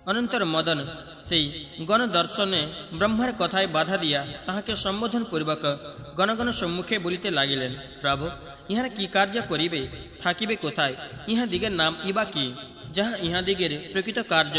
অনন্তর মদন সেই গণদর্শনে ব্রহ্মার কথায় বাধা দিয়া তাহাকে সম্বোধন পূর্বক গণগণ সম্মুখে বলিতে লাগিলেন, প্রভু, ইহারা কি কার্য করিবে, থাকিবে কোথায়, ইহাদিগের নাম ইবা কি, যাহা ইহাদিগের প্রকৃত কার্য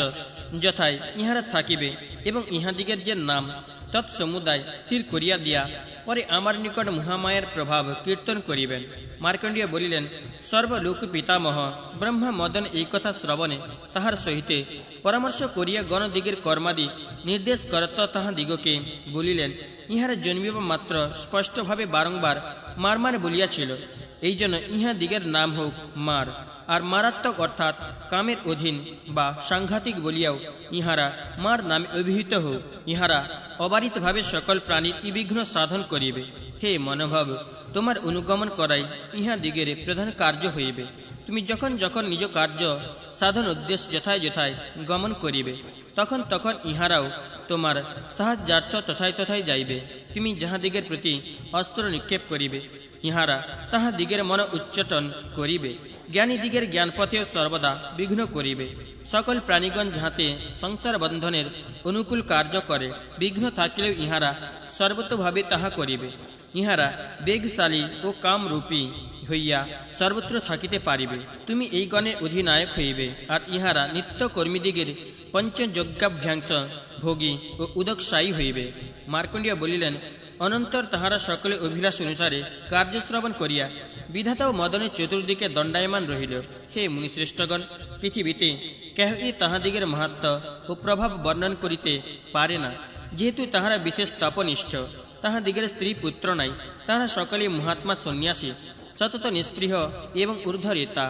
যথায় ইহারা থাকিবে, এবং ইহাদিগের যে নাম তৎসমুদায় স্থির করিয়া দিয়া পরে আমার নিকট মহামায়ার প্রভাব কীর্তন করিবেন। মার্কণ্ডেয় বলিলেন, সর্বলোক পিতামহ ব্রহ্মা মদন এই কথা শ্রবণে তাহার সহিতে পরামর্শ করিয়া গণদিগের কর্মাদি নির্দেশ করত তাহাদিগকে বলিলেন, ইহারা জন্মিবা মাত্র স্পষ্টভাবে বারংবার মার মার বলিয়াছিল, এই জন্য ইহাদিগের নাম হোক মার। আর মারাত্মক অর্থাৎ কামের অধীন বা সাংঘাতিক বলিয়াও ইহারা মার নামে অভিহিত হোক। ইহারা অবারিতভাবে সকল প্রাণীর বিঘ্ন সাধন করিবে। হে মনোভাব, তোমার অনুগমন করাই ইহাদিগের প্রধান কার্য হইবে। তুমি যখন যখন নিজ কার্য সাধন উদ্দেশ্য যথায় যথায় গমন করিবে, তখন তখন ইহারাও তোমার সাহায্যার্থ তথায় তথায় যাইবে। তুমি যাহাদিগের প্রতি অস্ত্র নিক্ষেপ করিবে, ইহারা তাহাদিগের মন উচ্চটন করিবে। জ্ঞানীদিগের জ্ঞানপথেও সর্বদা বিঘ্ন করিবে। সকল প্রাণীগণ যাহাতে সংসার বন্ধনের অনুকূল কার্য করে, বিঘ্ন থাকিলেও ইহারা সর্বতোভাবে তাহা করিবে। ইহারা বেগশালী ও কামরূপী হইয়া সর্বত্র থাকিতে পারিবে। তুমি এই গণের অধিনায়ক হইবে, আর ইহারা নিত্যকর্মীদিগের পঞ্চযজ্ঞাভ্যাংশ ভোগী ও উদকশায়ী হইবে। মার্কণ্ডেয় বলিলেন, অনন্তর তাহারা সকলে অভিলাষ অনুসারে কার্যশ্রবণ করিয়া বিধাতা ও মদনের চতুর্দিকে দণ্ডায়মান রহিল। হে মুনিশ্রেষ্ঠগণ, পৃথিবীতে কেহই তাহাদিগের মাহাত্ম্য ও প্রভাব বর্ণন করিতে পারে না, যেহেতু তাহারা বিশেষ তপনিষ্ঠ। তাহাদিগের স্ত্রী পুত্র নাই, তাহারা সকলেই মহাত্মা সন্ন্যাসী, সতত নিষ্পৃহ এবং ঊর্ধ্বরেতা।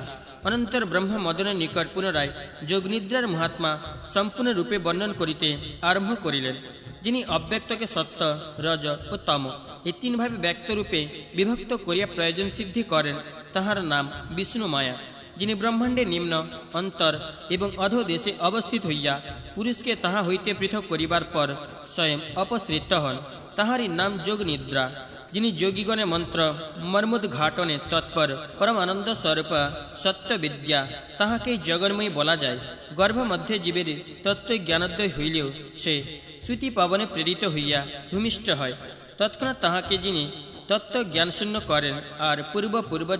অনন্তর ব্রহ্মা মদনের নিকট পুনরায় যোগনিদ্রার মহাত্মা সম্পূর্ণরূপে বর্ণন করিতে আরম্ভ করিলেন। যিনি অব্যক্তকে সত্য, রজ ও তম এই তিনভাবে ব্যক্তরূপে বিভক্ত করিয়া প্রয়োজন সিদ্ধি করেন, তাহার নাম বিষ্ণু মায়া। যিনি ব্রহ্মাণ্ডে নিম্ন, অন্তর এবং অধোদেশে অবস্থিত হইয়া পুরুষকে তাহা হইতে পৃথক করিবার পর স্বয়ং অপসৃত হন, তাহারই নাম যোগনিদ্রা। যিনি যোগীগণে মন্ত্র মর্মোদ্ঘাটনে তৎপর পরমানন্দ স্বরূপ সত্যবিদ্যা, তাহাকেই জগন্ময়ী বলা যায়। গর্ভমধ্যে জীবের তত্ত্বজ্ঞানোদয় হইলেও সে শ্রুতি পাবনে প্রেরিত হইয়া ভূমিষ্ঠ হয়। তৎক্ষণাৎ তাহাকে যিনি তত্ত্বজ্ঞানশূন্য করেন আর পূর্ব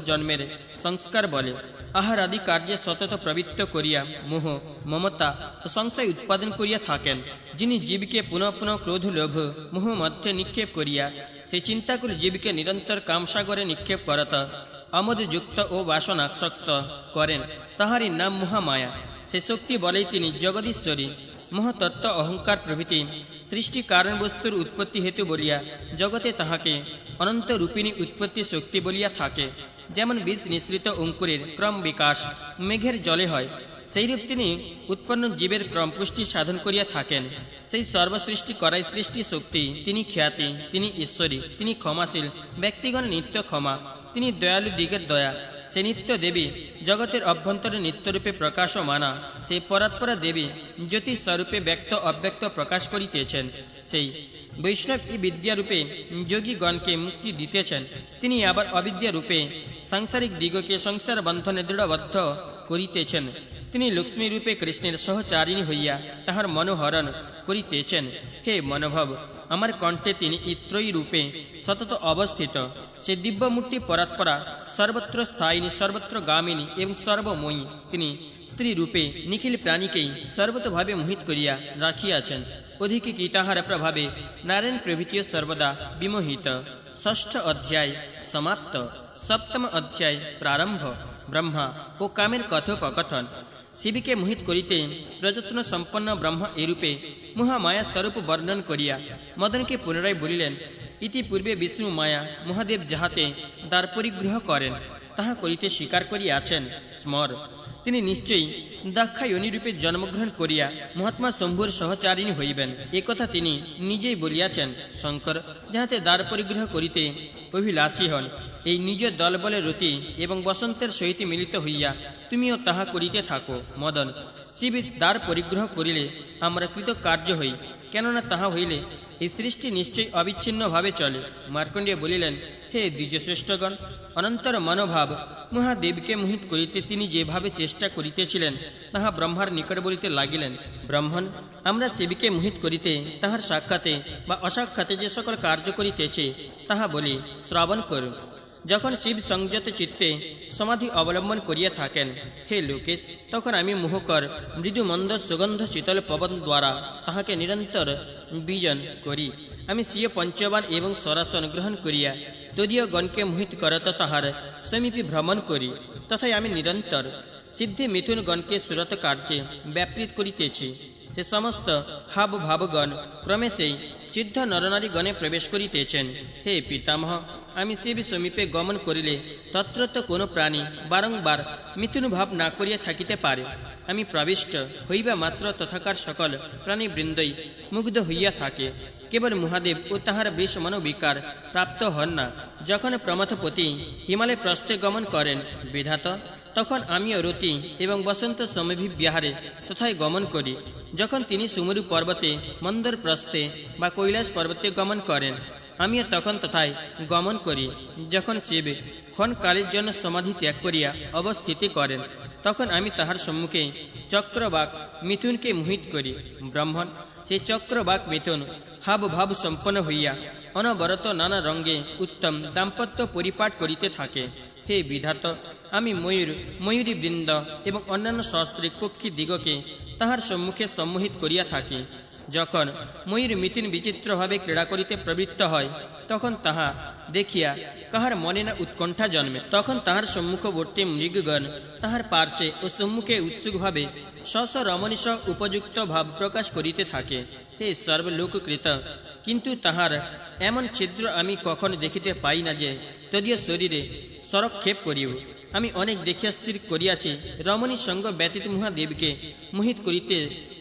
জন্মের সংস্কার বলে আহার আদি কার্যে সতত প্রবৃত্ত করিয়া মোহ, মমতা ও সংশয় উৎপাদন করিয়া থাকেন। যিনি জীবকে পুনঃ পুনঃ ক্রোধ, লোভ, মোহ মধ্যে নিক্ষেপ করিয়া সেই চিন্তাকুল জীবকে নিরন্তর কামসাগরে নিক্ষেপ করত অমদযুক্ত ও বাসনাসক্ত করেন, তাহারই নাম মহামায়া। সে শক্তি বলেই তিনি জগদীশ্বরী। মহতত্ত্ব, অহংকার প্রভৃতি সৃষ্টি কারণ বস্তুর উৎপত্তি হেতু বলিয়া জগতে তাহাকে অনন্ত রূপিণী উৎপত্তি শক্তি বলিয়া থাকে। যেমন বীজ নিঃসৃত অঙ্কুরের ক্রম বিকাশ মেঘের জলে হয়, সেইরূপ তিনি উৎপন্ন জীবের ক্রম পুষ্টি সাধন করিয়া থাকেন। সেই সর্বসৃষ্টি করাই সৃষ্টি শক্তি, তিনি খ্যাতি, তিনি ঈশ্বরী, তিনি ক্ষমাশীল, ব্যক্তিগণ নিত্য ক্ষমা, তিনি দয়ালু দিগের দয়া। সে নিত্য দেবী, জগতের অভ্যন্তরে নিত্যরূপে প্রকাশমানা। সেই পরাৎপরা দেবী জ্যোতিষ স্বরূপে ব্যক্ত অব্যক্ত প্রকাশ করিতেছেন। সেই বৈষ্ণব ই বিদ্যারূপে যোগীগণকে মুক্তি দিতেছেন। তিনি আবার অবিদ্যারূপে সাংসারিক দিগকে সংসার বন্ধনে দৃঢ়বদ্ধ করিতেছেন। তিনি লক্ষ্মী রূপে কৃষ্ণের সহচারিণী হইয়া তাহার মনোহরণ করিতেছেন। হে মনোভব, আমার কণ্ঠে তিনি ইত্রয়ী রূপে সতত অবস্থিত। সে দিব্যমূর্তি পরাৎপরা, সর্বত্র স্থায়িনী, সর্বত্র গামিনী এবং সর্বময়ী। তিনি স্ত্রী রূপে নিখিল প্রাণীকেই সর্বতভাবে মোহিত করিয়া রাখিয়াছেন। অধিকে কি তাহার প্রভাবে নারায়ণ প্রভৃতিও সর্বদা বিমোহিত। ষষ্ঠ অধ্যায় সমাপ্ত। সপ্তম অধ্যায় প্রারম্ভ। ব্রহ্মা ও কামের কথোপকথন। শিবকে মোহিত করিতে প্রযত্ন সম্পন্ন ব্রহ্মা এরূপে মহামায়া স্বরূপ বর্ণন করিয়া মদনকে পুনরায় বলিলেন, ইতিপূর্বে বিষ্ণু মায়া মহাদেব যাহাতে দ্বার পরিগ্রহ করেন, তাহা করিতে স্বীকার করিয়াছেন। স্মর, তিনি নিশ্চয়ই দাক্ষায়ণীরূপে জন্মগ্রহণ করিয়া মহাত্মা শম্ভুর সহচারিণী হইবেন, একথা তিনি নিজেই বলিয়াছেন। শঙ্কর যাহাতে দ্বার পরিগ্রহ করিতে অভিলাষী হন, এই নিজ দলবলে রতি এবং বসন্তের সহিত মিলিত হইয়া তুমিও তাহা করিতে থাকো। মদন, শিব দ্বার পরিগ্রহ করিলে আমরা কৃতকার্য হই, কেননা তাহা হইলে এই সৃষ্টি নিশ্চয়ই অবিচ্ছিন্নভাবে চলে। মার্কণ্ডেয় বলিলেন, হে দ্বিজশ্রেষ্ঠগণ, অনন্তর মনোভাব মহাদেবকে মোহিত করিতে তিনি যেভাবে চেষ্টা করিতেছিলেন তাহা ব্রহ্মার নিকট বলিতে লাগিলেন, ব্রাহ্মণ, আমরা শিবকে মোহিত করিতে তাহার সাক্ষাতে বা অসাক্ষাতে যে সকল কার্য করিতেছে তাহা বলি, শ্রবণ করুন। যখন শিব সংযত চিত্তে সমাধি অবলম্বন করিয়া থাকেন, হে লোকেশ, তখন আমি মোহকর মৃদু মন্দ সুগন্ধ শীতল পবন দ্বারা তাহাকে নিরন্তর বিজন করি। আমি স্বীয় পঞ্চবান এবং সরাসন গ্রহণ করিয়া তদীয় গণকে মোহিত করত তাহার সমীপে ভ্রমণ করি। তথায় আমি নিরন্তর সিদ্ধি মিথুন গণকে সুরত কার্যে ব্যাপৃত করিতেছি। সে সমস্ত হাব ভাবগণ ক্রমে সেই সিদ্ধ নরনারী গণে প্রবেশ করিতেছেন। হে পিতামহ, আমি শিব সমীপে গমন করিলে তত্রত কোনো প্রাণী বারংবার মিথুন ভাব না করিয়া থাকিতে পারে। আমি প্রবিষ্ট হইবা মাত্র তথাকার সকল প্রাণীবৃন্দই মুগ্ধ হইয়া থাকে। কেবল মহাদেব ও তাহার বৃষ মনোবিকার প্রাপ্ত হন না। যখন প্রমথপতি হিমালয় প্রস্থে গমন করেন বিধাতা, তখন আমিও রতি এবং বসন্ত সমভিবিহারে তথায় গমন করি। যখন তিনি সুমেরু পর্বতে মন্দর প্রস্থে বা কৈলাস পর্বতে গমন করেন, আমিও তখন তথায় গমন করি। যখন শিব ক্ষণকালের জন্য সমাধি ত্যাগ করিয়া অবস্থিতি করেন, তখন আমি তাহার সম্মুখে চক্রবাক মিথুনকে মোহিত করি। ব্রাহ্মণ, সেই চক্রবাক মিথুন হাব ভাব সম্পন্ন হইয়া অনবরত নানা রঙ্গে উত্তম দাম্পত্য পরিপাঠ করিতে থাকে। হে বিধাত, আমি ময়ূর, ময়ূরী বৃন্দ এবং অন্যান্য সস্ত্রীক পক্ষী দিগকে তাহার সম্মুখে সম্মোহিত করিয়া থাকি। যখন ময়ূর মিথুন বিচিত্রভাবে ক্রীড়া করিতে প্রবৃত্ত হয়, তখন তাহা দেখিয়া কাহার মনে না উৎকণ্ঠা জন্মে। তখন তাহার সম্মুখবর্তী মৃগগণ তাহার পার্শ্বে ও সম্মুখে উৎসুকভাবে স্ব রমণীশ উপযুক্ত ভাব প্রকাশ করিতে থাকে। হে সর্বলোককৃত, কিন্তু তাহার এমন ছিদ্র আমি কখনো দেখিতে পাই না যে তদীয় শরীরে সরক্ষেপ করিব। আমি অনেক দেখিয়া স্থির করিয়াছি, রমণী সঙ্গ ব্যতীত মহাদেবকে মোহিত করিতে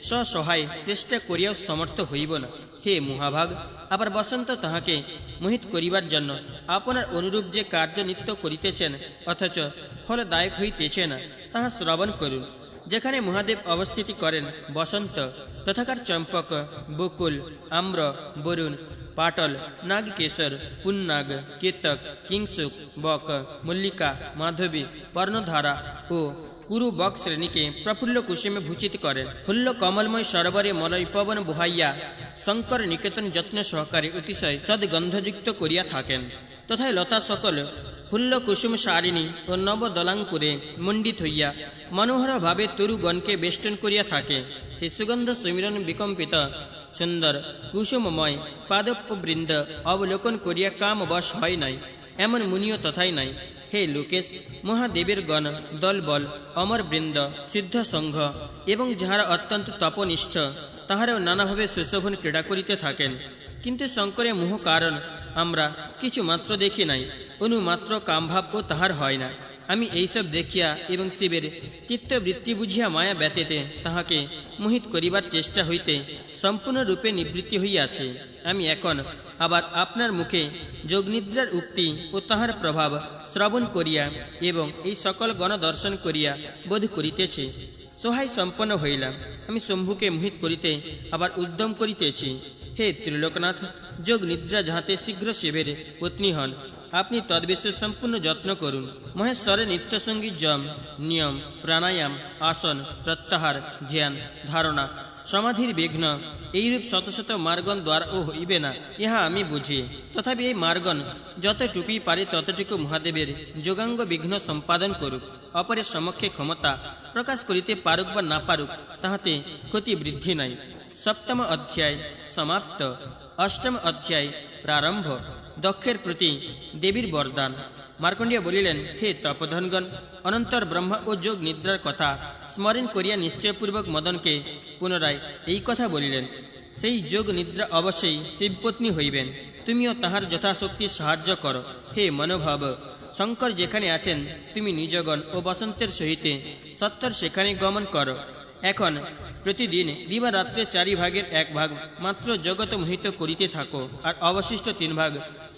স্বসহায় চেষ্টা করিয়াও সমর্থ হইব না। হে মহাভাগ, আবার বসন্ত তাহাকে মোহিত করিবার জন্য আপনার অনুরূপ যে কার্য নিত্য করিতেছেন অথচ ফলদায়ক হইতেছে না, তাহা শ্রবণ করুন। যেখানে মহাদেব অবস্থিতি করেন বসন্ত, তথাকার চম্পক, বকুল, আম্র, বরুণ, পাটল, নাগকেশর, পুন্নাগ, কেতক, কিংসুক, বক, মল্লিকা, মাধবী, পর্ণধারা ও কুরু বক শ্রেণীকে প্রফুল্ল কুসুমে ভূষিত করেন। ফুল্ল কমলময় সরোবরে মলয় পবন বহাইয়া শঙ্কর নিকেতন যত্ন সহকারে অতিশয় সদ্গন্ধযুক্ত করিয়া থাকেন। তথায় লতা সকল ফুল্ল কুসুম সারিণী ও নবদলাঙ্কুরে মণ্ডিত হইয়া মনোহরভাবে তরুগণকে বেষ্টন করিয়া থাকে। সে সুগন্ধ সুমিরন বিকম্পিত সুন্দর কুসুমময় পাদপবৃন্দ অবলোকন করিয়া কামবশ হয় নাই, এমন মুনিও তথায় নাই। হে লোকেশ, মহাদেবের গণ, দলবল, অমরবৃন্দ, সিদ্ধ সংঘ এবং যাহারা অত্যন্ত তপনিষ্ঠ, তাহারাও নানাভাবে সুশোভন ক্রীড়া করিতে থাকেন। কিন্তু শঙ্করে মোহ কারণ আমরা কিছু মাত্র দেখি নাই, অনুমাত্র কামভাবও তাহার হয় না। আমি এইসব দেখিয়া এবং শিবের চিত্তবৃত্তি বুঝিয়া মায়া ব্যতীতে তাহাকে মোহিত করিবার চেষ্টা হইতে সম্পূর্ণরূপে নিবৃত্তি হইয়াছে। আমি এখন আবার আপনার মুখে যোগনিদ্রার উক্তি ও তাহার প্রভাব শ্রবণ করিয়া এবং এই সকল গণ দর্শন করিয়া বোধ করিতেছি। সহায় সম্পন্ন হইলাম। আমি শম্ভুকে মোহিত করিতে আবার উদ্যম করিতেছি। হে ত্রিলোকনাথ, যোগ নিদ্রা যাহাতে শীঘ্র শিবের পত্নী হন, আপনি তদ্বিষয়ে সম্পূর্ণ যত্ন করুন। মহেশ্বরের নিত্যসঙ্গী যম, নিয়ম, প্রাণায়াম, আসন, প্রত্যাহার, ধ্যান, ধারণা, সমাধির বিঘ্ন এইরূপ শত শত মার্গণ দ্বারা ও হইবে না, ইহা আমি বুঝি। তথাপি এই মার্গণ যতটুকুই পারে ততটুকু মহাদেবের যোগাঙ্গ বিঘ্ন সম্পাদন করুক। অপরের সমক্ষে ক্ষমতা প্রকাশ করিতে পারুক বা না পারুক, তাহাতে ক্ষতি বৃদ্ধি নাই। সপ্তম অধ্যায় সমাপ্ত। অষ্টম অধ্যায় প্রারম্ভ। দক্ষের প্রতি দেবীর বরদান। মার্কণ্ডেয় বলিলেন, হে তপধনগণ, অনন্তর ব্রহ্মা ও যোগ নিদ্রার কথা স্মরণ করিয়া নিশ্চয়পূর্বক মদনকে পুনরায় এই কথা বলিলেন, সেই যোগ নিদ্রা অবশ্যই শিবপত্নী হইবেন। তুমিও তাহার যথাশক্তি সাহায্য করো। হে মনোভাব, শঙ্কর যেখানে আছেন তুমি নিজগণ ও বসন্তের সহিতে সত্তর সেখানে গমন করো। এখন প্রতিদিন দিবারাত্রে 4 ভাগের 1 ভাগ মাত্র জগৎ মোহিত করিতে থাকো, আর অবশিষ্ট 3 ভাগ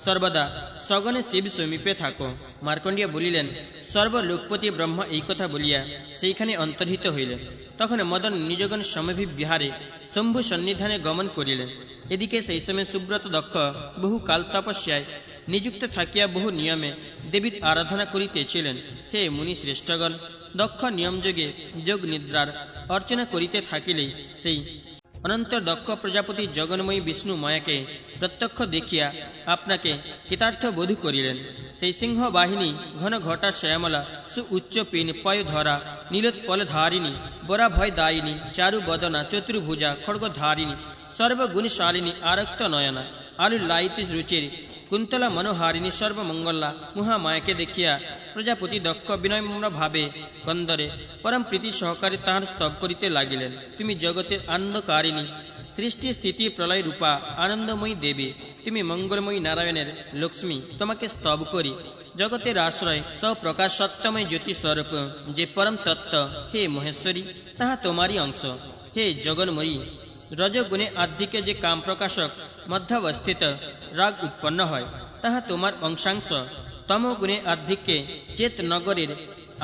সর্বদা সগণে শিব সমীপে থাকো। মার্কণ্ডেয় বলিলেন, সর্বলোকপতি ব্রহ্মা এই কথা বলিয়া সেইখানে অন্তর্হিত হইলেন। তখন মদন নিজগণ সমভিবিহারে শম্ভু সন্নিধানে গমন করিলেন। এদিকে সেই সময় সুব্রত দক্ষ বহু কাল তপস্যায় নিযুক্ত থাকিয়া বহু নিয়মে দেবীর আরাধনা করিতেছিলেন। হে মুনি শ্রেষ্ঠগণ, দক্ষ নিয়মযোগে যোগ নিদ্রার অর্চনা করিতে থাকিলে সেই অনন্তর দক্ষ প্রজাপতি জগন্ময়ী বিষ্ণু মায়াকে প্রত্যক্ষ দেখিয়া আপনাকে কৃতার্থ বোধ করিলেন। সেই সিংহ বাহিনী ঘন ঘটা শ্যামলা সু উচ্চ পিন পয় ধরা নীলোৎপল ধারিণী বরা ভয় দায়িনী চারু বদনা চতুর্ভুজা খড়গধারিণী সর্বগুণশালিনী আরক্ত নয়না আলু লাইতি রুচির কুন্তলা মনোহারিণী সর্বমঙ্গলা মহামায়াকে দেখিয়া প্রজাপতি দক্ষ বিনম্র ভাবে কন্দরে পরম প্রীতি সহকারে তাহার স্তব করিতে লাগিলেন। তুমি জগতের আনন্দকারিণী, সৃষ্টি স্থিতি প্রলয় রূপা আনন্দময়ী দেবী, তুমি মঙ্গলময়ী নারায়ণের লক্ষ্মী। তোমাকে স্তব করি। জগতের আশ্রয় সপ্রকাশ সত্যময় জ্যোতি স্বরূপ যে পরম তত্ত্ব, হে মহেশ্বরী, তাহা তোমারই অংশ। হে জগন্ময়ী, রজগুণে আধিক্যে যে কাম প্রকাশক মধ্যাবস্থিত রাগ উৎপন্ন হয়, তাহা তোমার অংশাংশ। তমগুণে আধিক্যে চেত নগরের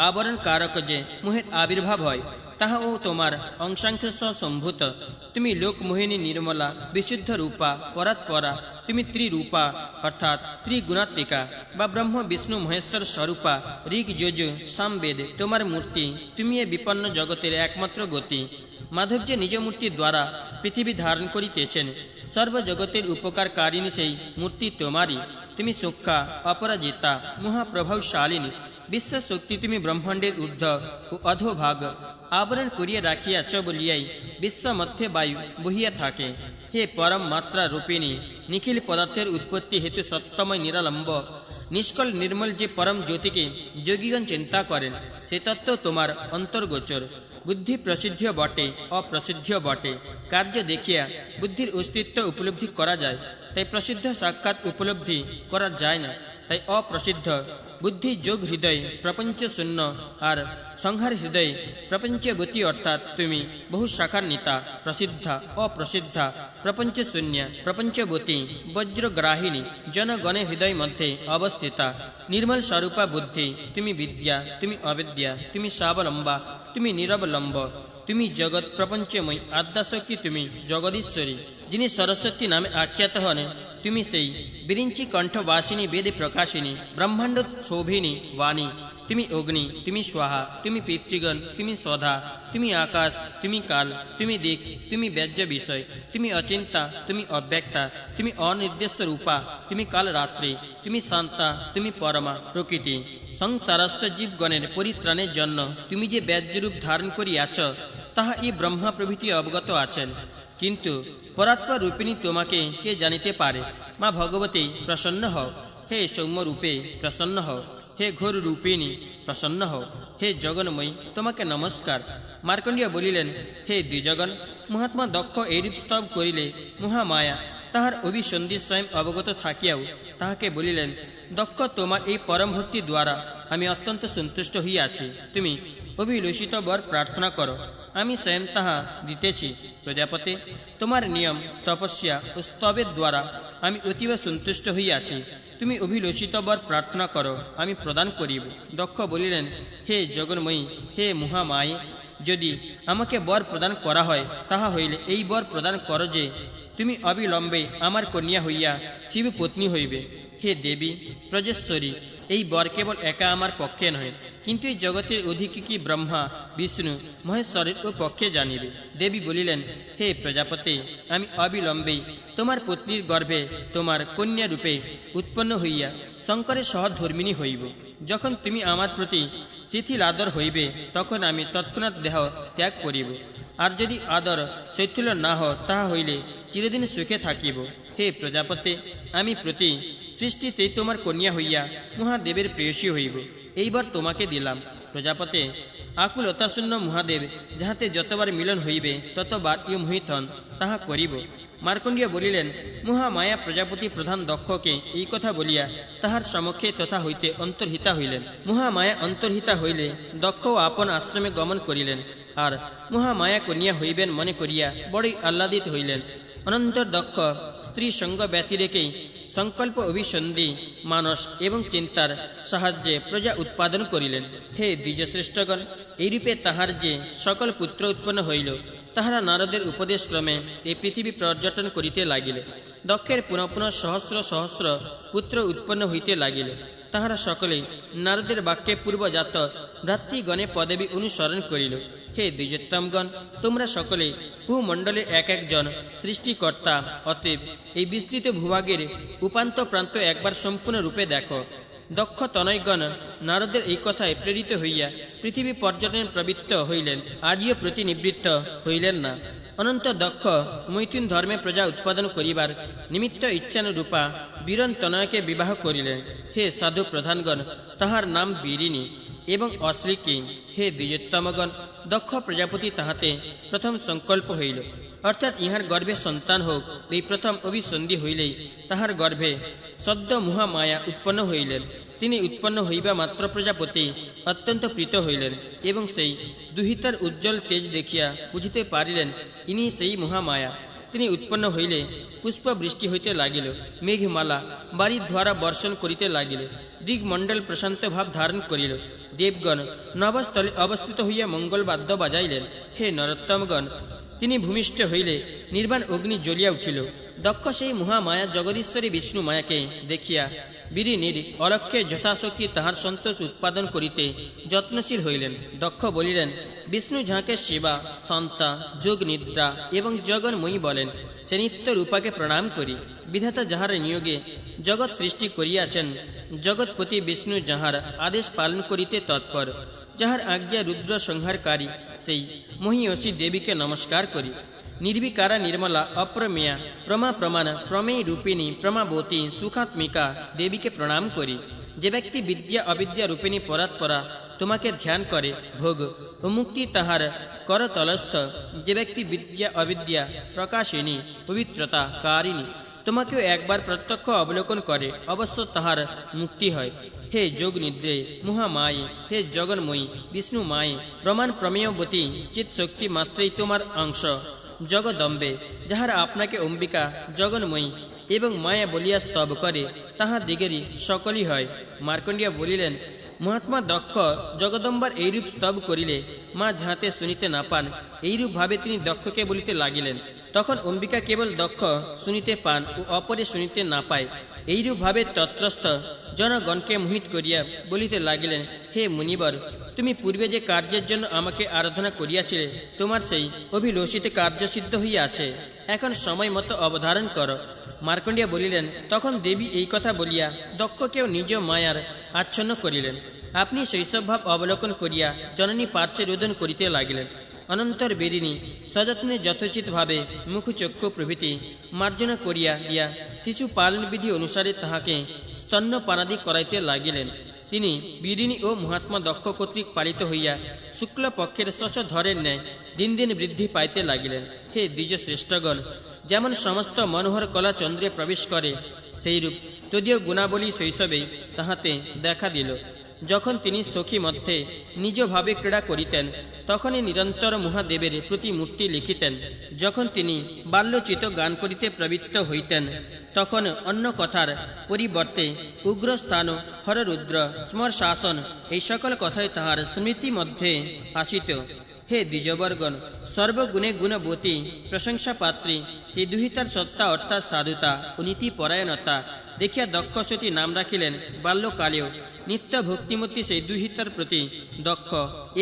আবরণ কারক যে মোহের আবির্ভাব হয়, তাহাও তোমার অংশাংশ সম্ভূত। তুমি লোকমোহিনী নির্মলা বিশুদ্ধ রূপা পরাৎপরা, তুমি ত্রিরূপা অর্থাৎ ত্রিগুণাত্মিকা বা ব্রহ্ম বিষ্ণু মহেশ্বর স্বরূপা। ঋগ যজ সামবেদ তোমার মূর্তি, তুমি এ বিপন্ন জগতের একমাত্র গতি। মাধব যে নিজ মূর্তি দ্বারা পৃথিবী ধারণ করিতেছেন, সর্বজগতের উপকারকারিণী সেই মূর্তি তোমারই। তুমি সূক্ষ্মা অপরাজিতা মহাপ্রভাবশালিনী বিশ্বশক্তি, তুমি ব্রহ্মাণ্ডের ঊর্ধ্ব ও অধোভাগ আবরণ করিয়া রাখিয়াছ বলিয়াই বিশ্ব মধ্যে বায়ু বহিয়া থাকে। হে পরম মাত্রা রূপিণী, নিখিল পদার্থের উৎপত্তি হেতু সত্যময় নিরালম্ব নিষ্কল নির্মল যে পরম জ্যোতিকে যোগীগণ চিন্তা করেন, সে তত্ত্ব তোমার অন্তর্গোচর। বুদ্ধি প্রসিদ্ধ বটে, অপ্রসিদ্ধ বটে। কার্য দেখিয়া বুদ্ধির অস্তিত্ব উপলব্ধি করা যায়, তাই প্রসিদ্ধ সাক্ষাৎ উপলব্ধি করা যায় না। তাই অপ্রসিদ্ধ বুদ্ধি যোগ হৃদয় প্রপঞ্চ শূন্য, আর সংহার হৃদয় প্রপঞ্চবতী অর্থাৎ তুমি বহু শাখার নেতা। প্রসিদ্ধা অপ্রসিদ্ধা প্রপঞ্চ শূন্য প্রপঞ্চবতী বজ্রগ্রাহিণী জনগণের হৃদয় মধ্যে অবস্থিতা। নির্মল স্বরূপা বুদ্ধি, তুমি বিদ্যা, তুমি অবিদ্যা, তুমি স্বাবলম্বা, তুমি নিরবলম্ব, তুমি জগৎ প্রপঞ্চময়ী আদ্যাশক্তি, তুমি জগদীশ্বরী। যিনি সরস্বতী নামে আখ্যাত হন, তুমি সেই বিরিঞ্চি কণ্ঠবাসিনী বেদে প্রকাশিনী ব্রহ্মাণ্ড শোভিনী বাণী। তুমি অগ্নি, তুমি স্বাহা, তুমি পিতৃগণ, তুমি সধা, তুমি আকাশ, তুমি কাল, তুমি দিক, তুমি ব্যাজ্য বিষয়, তুমি অচিন্তা, তুমি অব্যক্তা, তুমি অনির্দেশ্য রূপা, তুমি কাল রাত্রি, তুমি শান্তা, তুমি পরমা প্রকৃতি। সংসারস্থ জীবগণের পরিত্রাণের জন্য তুমি যে ব্যাজ্যরূপ ধারণ করিয়াছ, তাহা এই ব্রহ্মা প্রভৃতি অবগত আছেন। কিন্তু পরাৎপর রূপিণী তোমাকে কে জানিতে পারে? মা ভগবতী প্রসন্ন হও। হে সৌম্যরূপে প্রসন্ন হও। হে ঘোর রূপিণী প্রসন্ন হও। হে জগন্ময়ী, তোমাকে নমস্কার। মার্কণ্ডেয় বলিলেন, হে দ্বিজগণ, মহাত্মা দক্ষ এইরূপ স্তব করিলে মহামায়া তাহার অভিসন্ধি স্বয়ং অবগত থাকিয়াও তাহাকে বলিলেন, দক্ষ, তোমার এই পরম ভক্তি দ্বারা আমি অত্যন্ত সন্তুষ্ট হইয়াছি। তুমি অভিলষিত বর প্রার্থনা করো, আমি স্বয়ং তাহা দিতেছি। প্রজাপতি, তোমার নিয়ম তপস্যা ও স্তবের দ্বারা আমি অতীব সন্তুষ্ট হইয়াছি। তুমি অভিলষিত বর প্রার্থনা করো, আমি প্রদান করিব। দক্ষ বলিলেন, হে জগন্ময়ী, হে মহামায়ে, যদি আমাকে বর প্রদান করা হয়, তাহা হইলে এই বর প্রদান করো যে তুমি অবিলম্বে আমার কন্যা হইয়া শিবপত্নী হইবে। হে দেবী প্রজেশ্বরী, এই বর কেবল একা আমার পক্ষে নয়, কিন্তু এই জগতের অধিকি ব্রহ্মা বিষ্ণু মহেশ্বরের ও পক্ষে জানিবে। দেবী বলিলেন, হে প্রজাপতি, আমি অবিলম্বেই তোমার পত্নীর গর্ভে তোমার কন্যা রূপে উৎপন্ন হইয়া শঙ্করের সহধর্মিণী হইব। যখন তুমি আমার প্রতি শিথিল আদর হইবে, তখন আমি তৎক্ষণাৎ দেহ ত্যাগ করিব। আর যদি আদর শৈথিল্য না হয়, তাহা হইলে চিরদিন সুখে থাকিব। হে প্রজাপতি, আমি প্রতি সৃষ্টিতেই তোমার কন্যা হইয়া মহাদেবের প্রেয়সী হইব। এইবার তোমাকে দিলাম। প্রজাপতি, আকুলতাশূন্য মহাদেব যাহাতে যতবার মিলন হইবে ততবার ইয় মোহিত হন, তাহা করিব। মার্কণ্ডেয় বলিলেন, মহামায়া প্রজাপতি প্রধান দক্ষকে এই কথা বলিয়া তাহার সমক্ষে তথা হইতে অন্তর্হিতা হইলেন। মহামায়া অন্তর্হিতা হইলে দক্ষ আপন আশ্রমে গমন করিলেন, আর মহামায়া কন্যা হইবেন মনে করিয়া বড়ই আহ্লাদিত হইলেন। অনন্তর দক্ষ স্ত্রী সঙ্গ ব্যতি রেখেই সংকল্প অভিসন্ধি মানস এবং চিন্তার সাহায্যে প্রজা উৎপাদন করিলেন। হে দ্বিজশ্রেষ্ঠগণ, এইরূপে তাহার যে সকল পুত্র উৎপন্ন হইল, তাহারা নারদের উপদেশক্রমে এই পৃথিবী পর্যটন করিতে লাগিল। দক্ষের পুনঃ পুনঃ সহস্র সহস্র পুত্র উৎপন্ন হইতে লাগিল। তাহারা সকলে নারদের বাক্যে পূর্বজাত ভ্রাতৃগণে পদবী অনুসরণ করিল। হে দ্বিজোত্তমগণ, তোমরা সকলে ভূমণ্ডলে এক একজন সৃষ্টিকর্তা, অতএব এই বিস্তৃত ভূভাগের উপান্ত প্রান্ত একবার সম্পূর্ণ রূপে দেখো। দক্ষ তনয়গণ নারদের এই কথায় প্রেরিত হইয়া পৃথিবী পর্যটনে প্রবৃত্ত হইলেন, আজিও প্রতিনিবৃত্ত হইলেন না। অনন্ত দক্ষ মৈথুন ধর্মে প্রজা উৎপাদন করিবার নিমিত্ত ইচ্ছানুরূপা বীরন তনয়কে বিবাহ করিলেন। হে সাধু প্রধানগণ, তাহার নাম বীরিনী এবং অশ্লীকি। হে দ্বিজোত্তমগণ, দক্ষ প্রজাপতি তাহাতে প্রথম সংকল্প হইল, অর্থাৎ ইহার গর্ভে সন্তান হোক, এই প্রথম অভিসন্ধি হইলেই তাহার গর্ভে সদ্য মহামায়া উৎপন্ন হইলেন। তিনি উৎপন্ন হইবা মাত্র প্রজাপতি অত্যন্ত প্রীত হইলেন এবং সেই দুহিতার উজ্জ্বল তেজ দেখিয়া বুঝিতে পারিলেন ইনি সেই মহামায়া। তিনি উৎপন্ন হইলে পুষ্প বৃষ্টি হইতে লাগিল, মেঘমালা বাড়ি ধারা বর্ষণ করিতে লাগিল, দিগমণ্ডল প্রশান্ত ভাব ধারণ করিল। দেবগণ নবস্থলে অবস্থিত হইয়া মঙ্গলবাদ্য বাজাইলেন। হে নরোত্তমগণ, তিনি ভূমিষ্ঠ হইলে নির্বাণ অগ্নি জ্বলিয়া উঠিল। দক্ষ সেই মহামায়া জগদীশ্বরী বিষ্ণু মায়াকে দেখিয়া বীরিনীর অলক্ষ্যে যথাশক্তি তাহার সন্তোষ উৎপাদন করিতে যত্নশীল হইলেন। দক্ষ বলিলেন, বিষ্ণু যাহাকে শিবা, সন্তা, যোগ নিদ্রা এবং জগন্ময়ী বলেন, সে নিত্য রূপাকে প্রণাম করি। বিধাতা যাহার নিয়োগে জগৎ সৃষ্টি করিয়াছেন, জগৎপতি বিষ্ণু যাহার আদেশ পালন করিতে তৎপর, যাহার আজ্ঞা রুদ্র সংহারকারী, সেই মহিয়সী দেবীকে নমস্কার করি। নির্বিকারা নির্মলা অপ্রমেয়া প্রমা প্রমাণ প্রমেয় রূপিণী প্রমাবতী সুখাত্মিকা দেবীকে প্রণাম করি। যে ব্যক্তি বিদ্যা অবিদ্যা রূপিণী পরাৎপরা তোমাকে ধ্যান করে, ভোগ ও মুক্তি তাহার করতলস্থ। যে ব্যক্তি বিদ্যা অবিদ্যা প্রকাশিনী পবিত্রতা কারিণী তোমাকেও একবার প্রত্যক্ষ অবলোকন করে, অবশ্য তাহার মুক্তি হয়। হে যোগ নিদ্রে মহামায়ে, হে জগন্ময়ী বিষ্ণু মায়ে, প্রমাণ প্রমেয়বতী চিৎ শক্তি মাত্রেই তোমার অংশ। জগদম্বে, যাহারা আপনাকে অম্বিকা, জগন্ময়ী এবং মায়া বলিয়া স্তব করে, তাহা দিগেরই সকলই হয়। মার্কণ্ডেয় বলিলেন, মহাত্মা দক্ষ জগদম্বার এইরূপ স্তব করিলে মা যাহাতে শুনিতে না পান, এইরূপ ভাবে তিনি দক্ষকে বলিতে লাগিলেন। তখন অম্বিকা কেবল দক্ষ শুনিতে পান ও অপরে শুনিতে না পায়। এইরূপ ভাবে তত্রস্থ জনগণকে মোহিত করিয়া বলিতে লাগিলেন, হে মুনিবর, তুমি পূর্বে যে কার্যের জন্য আমাকে আরাধনা করিয়াছিলে, তোমার সেই অভিলষিত কার্যসিদ্ধ হইয়াছে, এখন সময় মতো অবধারণ করো। মার্কণ্ডেয় বলিলেন, তখন দেবী এই কথা বলিয়া দক্ষকেও নিজ মায়ার আচ্ছন্ন করিলেন। আপনি শৈশবভাব অবলোকন করিয়া জননী পার্শ্বে রোদন করিতে লাগিলেন। অনন্তর বেরিনী সযত্নে যথোচিতভাবে মুখচক্ষু প্রভৃতি মার্জনা করিয়া দিয়া শিশু পালনবিধি অনুসারে তাহাকে স্তন্যপানাদি করাইতে লাগিলেন। তিনি বীরিনী ও মহাত্মা দক্ষ কর্তৃক পালিত হইয়া শুক্লপক্ষের শশধরের ন্যায় দিন দিন বৃদ্ধি পাইতে লাগিলেন। হে দ্বিজ শ্রেষ্ঠগণ, যেমন সমস্ত মনোহর কলা চন্দ্রে প্রবেশ করে, সেইরূপ তদীয় গুণাবলী শৈশবেই তাহাতে দেখা দিল। যখন তিনি সখী মধ্যে নিজভাবে ক্রীড়া করিতেন, তখনই নিরন্তর মহাদেবের প্রতি মূর্তি লিখিতেন। যখন তিনি বাল্যচিত গান করিতে প্রবৃত্ত হইতেন, তখন অন্য কথার পরিবর্তে উগ্রস্থান, হররুদ্র, স্মর শাসন এই সকল কথাই তাহার স্মৃতি মধ্যে আসিত। হে দ্বিজবর্গণ, সর্বগুণে গুণবতী প্রশংসাপাত্রী সেই দুহিতার সত্তা অর্থাৎ সাধুতা ও নীতিপরায়ণতা দেখিয়া দক্ষ সতী নাম রাখিলেন। বাল্যকালেও নিত্য ভক্তিমতী সেই দুহিতার প্রতি দক্ষ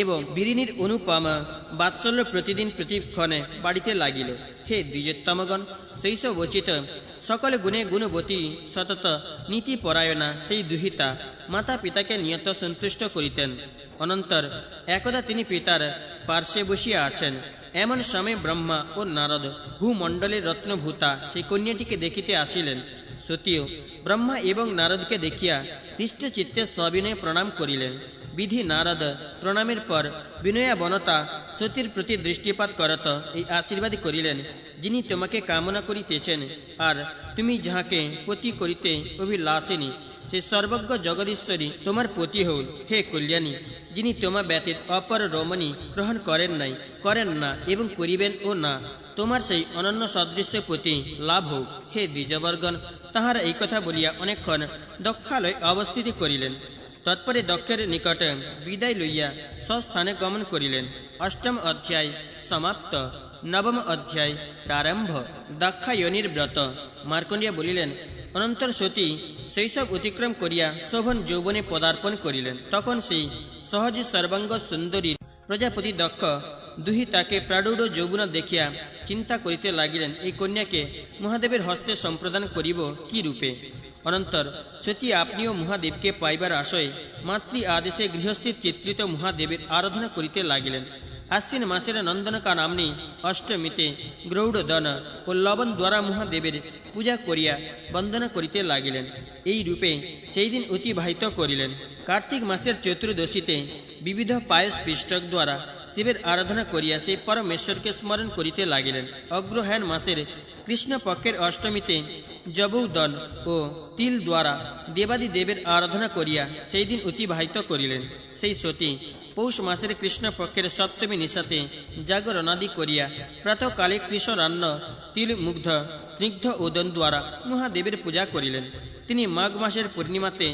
এবং বীরিনীর অনুপম বাৎসল্য প্রতিদিন প্রতিক্ষণে বাড়িতে লাগিল। হে দ্বিজোত্তমগণ, শৈশবোচিত সকল গুণে গুণবতী সতত নীতিপরায়ণা সেই দুহিতা মাতা পিতাকে নিয়ত সন্তুষ্ট করিতেন। অনন্তর একদা তিনি পিতার পার্শ্বে বসিয়া আছেন, এমন সময় ব্রহ্মা ও নারদ ভূমণ্ডলের রত্নভূতা সেই কন্যাটিকে দেখিতে আসিলেন। সতীও ব্রহ্মা এবং নারদকে দেখিয়া হৃষ্ট চিত্তে সবিনয়ে প্রণাম করিলেন। বিধি নারদ প্রণামের পর বিনয়াবনতা সতীর প্রতি দৃষ্টিপাত করত এই আশীর্বাদ করিলেন, যিনি তোমাকে কামনা করিতেছেন আর তুমি যাহাকে পতি করিতে অভিলাষিনী, সে সর্বজ্ঞ জগদীশ্বরী তোমার পতি হউন। হে কল্যাণী, যিনি তোমা ব্যতীত অপর রমণী গ্রহণ করেন না এবং করিবেন ও না, তোমার সেই অনন্য সদৃশ্য পতি লাভ হোক। হে দ্বিজবর্গণ, তাহারা এই কথা বলিয়া অনেকক্ষণ দক্ষালয় অবস্থিতি করিলেন। তৎপরে দক্ষের নিকটে বিদায় লইয়া স্বস্থানে গমন করিলেন। অষ্টম অধ্যায় সমাপ্ত। নবম অধ্যায় প্রারম্ভ। দাক্ষায়নীর ব্রত। মার্কণ্ডিয়া বলিলেন, অনন্তর সতী শৈশব অতিক্রম করিয়া শোভন যৌবনে পদার্পণ করিলেন। তখন সেই সহজ সর্বাঙ্গ সুন্দরী প্রজাপতি দক্ষ দুহি তাকে প্রাড়ৌঢ় যৌবন দেখিয়া চিন্তা করিতে লাগিলেন, এই কন্যাকে মহাদেবের হস্তে সম্প্রদান করিব কি রূপে। অনন্তর সতী আপনিও মহাদেবকে পাইবার আশয়ে মাতৃ আদেশে গৃহস্থির চিত্রিত মহাদেবের আরাধনা করিতে লাগিলেন। আশ্বিন মাসের নন্দনকা নামনি অষ্টমীতে গৌড়দন ও লবণ দ্বারা মহাদেবের পূজা করিয়া বন্দনা করিতে লাগিলেন। এই রূপে সেই দিন অতিবাহিত করিলেন। কার্তিক মাসের চতুর্দশীতে বিবিধ পায়স পিষ্টক দ্বারা শিবের আরাধনা করিয়া সেই পরমেশ্বরকে স্মরণ করিতে লাগিলেন। অগ্রহায়ণ মাসের কৃষ্ণপক্ষের অষ্টমীতে জবৌদন ও তিল দ্বারা দেবাদিদেবের আরাধনা করিয়া সেই দিন অতিবাহিত করিলেন। সেই সতী পৌষ মাসের কৃষ্ণপক্ষের সপ্তমী নিশাতে জাগরণাদি করিয়া প্রাতকালে কৃষ্ণরান্ন তিল মুগ্ধ স্নিগ্ধ ওদন দ্বারা মহাদেবের পূজা করিলেন। তিনি মাঘ মাসের পূর্ণিমাতে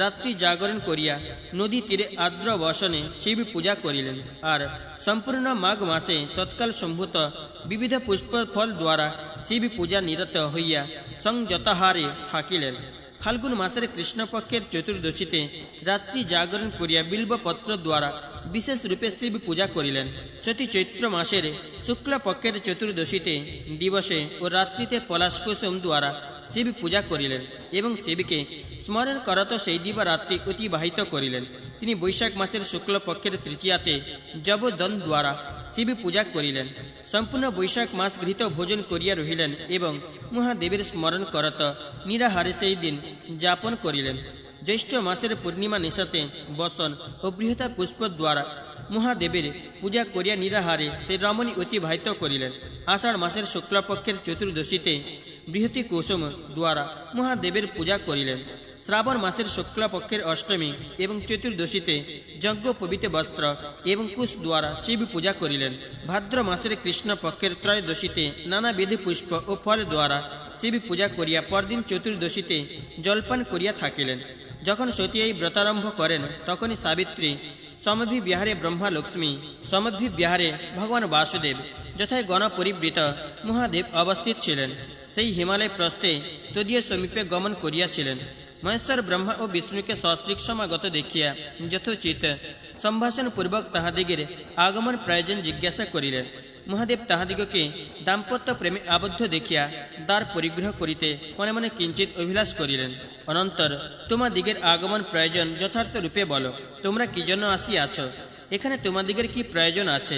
রাত্রি জাগরণ করিয়া নদী তীরে আর্দ্র বসনে শিব পূজা করিলেন। আর সম্পূর্ণ মাঘ মাসে তৎকাল সম্ভূত বিবিধ পুষ্প ফল দ্বারা শিব পূজা নিরত হইয়া সংযতাহারে থাকিলেন। ফাল্গুন মাসের কৃষ্ণপক্ষের চতুর্দশীতে রাত্রি জাগরণ করিয়া বিল্বপত্র দ্বারা বিশেষ রূপে শিব পূজা করিলেন। সতী চৈত্র মাসের শুক্লপক্ষের চতুর্দশীতে দিবসে ও রাত্রিতে পলাশ কুসুম দ্বারা শিব পূজা করিলেন এবং শিবকে স্মরণ করত সেই দিবারাত্রি অতিবাহিত করিলেন। তিনি বৈশাখ মাসের শুক্লপক্ষের তৃতীয়াতে জবদন দ্বারা শিব পূজা করিলেন। সম্পূর্ণ বৈশাখ মাস গৃহীত ভোজন করিয়া রহিলেন এবং মহাদেবের স্মরণ করত নিরাহারে সেই দিন যাপন করিলেন। জ্যৈষ্ঠ মাসের পূর্ণিমা নিশাতে বসন ও বৃহতা পুষ্প দ্বারা মহাদেবের পূজা করিয়া নিরাহারে সেই রমণী অতিবাহিত করিলেন। আষাঢ় মাসের শুক্লপক্ষের চতুর্দশীতে বৃহতি কুসুম দ্বারা মহাদেবের পূজা করিলেন। শ্রাবণ মাসের শুক্লপক্ষের অষ্টমী এবং চতুর্দশীতে যজ্ঞোপবীত বস্ত্র এবং কুশ দ্বারা শিব পূজা করিলেন। ভাদ্র মাসের কৃষ্ণপক্ষের ত্রয়োদশীতে নানাবিধ পুষ্প ও ফল দ্বারা শিব পূজা করিয়া পরদিন চতুর্দশীতে জলপান করিয়া থাকিলেন। যখন সতী এই ব্রতারম্ভ করেন তখনই সাবিত্রী সমভি বিহারে ব্রহ্মা লক্ষ্মী সমভি বিহারে ভগবান বাসুদেব যথায় গণপরিবৃত মহাদেব অবস্থিত ছিলেন। সেই হিমালয় প্রস্থে তদীয় সমীপে গমন করিয়াছিলেন। মহেশ্বর ব্রহ্মা ও বিষ্ণুকে সস্ত্রীক সমাগত দেখিয়া যথোচিত সম্ভাষণপূর্বক তাহাদিগের আগমন প্রয়োজন জিজ্ঞাসা করিলেন। মহাদেব তাহাদিগকে দাম্পত্য প্রেমে আবদ্ধ দেখিয়া দ্বার পরিগ্রহ করিতে মনে মনে কিঞ্চিত অভিলাষ করিলেন। অনন্তর তোমাদিগের আগমন প্রয়োজন যথার্থ রূপে বলো, তোমরা কি জন্য আসিয়াছ? এখানে তোমাদিগের কি প্রয়োজন আছে?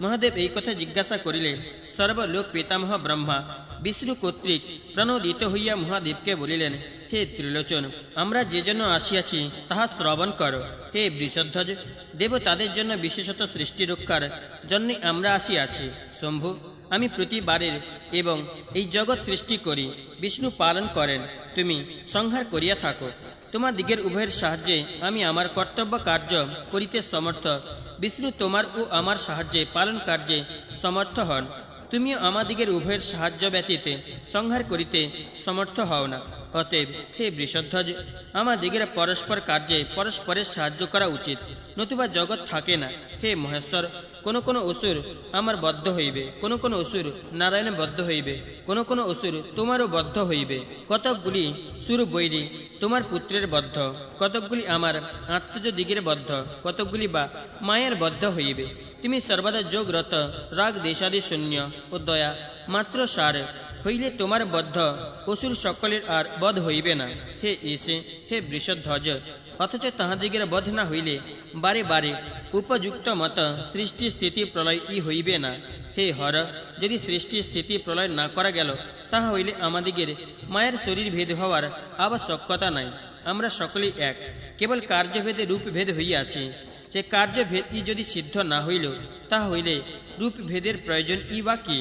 মহাদেব এই কথা জিজ্ঞাসা করিলে সর্বলোক পিতামহ ব্রহ্মা বিষ্ণু কর্তৃক প্রণোদিত হইয়া মহাদেবকে বলিলেন, হে ত্রিলোচন, আমরা যে জন্য আসিয়াছি তাহা শ্রবণ করো। হে বৃষধ্বজ, দেব তাদের জন্য বিশেষত সৃষ্টি রক্ষার জন্যে আমরা আসিয়াছি। শম্ভু, আমি প্রতিবারের এবং এই জগৎ সৃষ্টি করি, বিষ্ণু পালন করেন, তুমি সংহার করিয়া থাকো। তোমাদিগের উভয়ের সাহায্যে আমি আমার কর্তব্য কার্য করিতে সমর্থ। বিষ্ণু তোমার ও আমার সাহায্যে পালন কার্যে সমর্থ হন। তুমিও আমাদিগের উভয়ের সাহায্য ব্যতীতে সংহার করিতে সমর্থ হও না। অতএব হে বৃষধ্বজ, আমাদিগের পরস্পর কার্যে পরস্পরের সাহায্য করা উচিত, নতুবা জগৎ থাকে না। হে মহেশ্বর, কোন অসুর আমার বদ্ধ হইবে, কোন অসুর নারায়ণ বদ্ধ হইবে, কোন অসুর তোমারও বদ্ধ হইবে। কতকগুলি সুর বৈরী তোমার পুত্রের বদ্ধ, কতকগুলি আমার আত্মজ দিগের বদ্ধ, কতকগুলি বা মায়ের বদ্ধ হইবে। তুমি সর্বদা যোগরত, রাগ দেশাদি শূন্য ও দয়া মাত্র সার হইলে তোমার বদ্ধ অসুর সকলের আর বধ হইবে না। হে এসে, হে বৃষধ্বজ, অথচ তাহাদিগের বধ না হইলে বারে বারে উপযুক্ত মত সৃষ্টি স্থিতি প্রলয় হইবে না। হে হর, যদি সৃষ্টি স্থিতি প্রলয় না করা গেল তাহা হইলে আমাদিগের মায়ের শরীর ভেদ হওয়ার আবশ্যকতা নাই। আমরা সকলেই এক, কেবল কার্যভেদে রূপভেদ হইয়াছে। সে কার্যভেদ যদি সিদ্ধ না হইল তাহা হইলে রূপভেদের প্রয়োজন বা কি?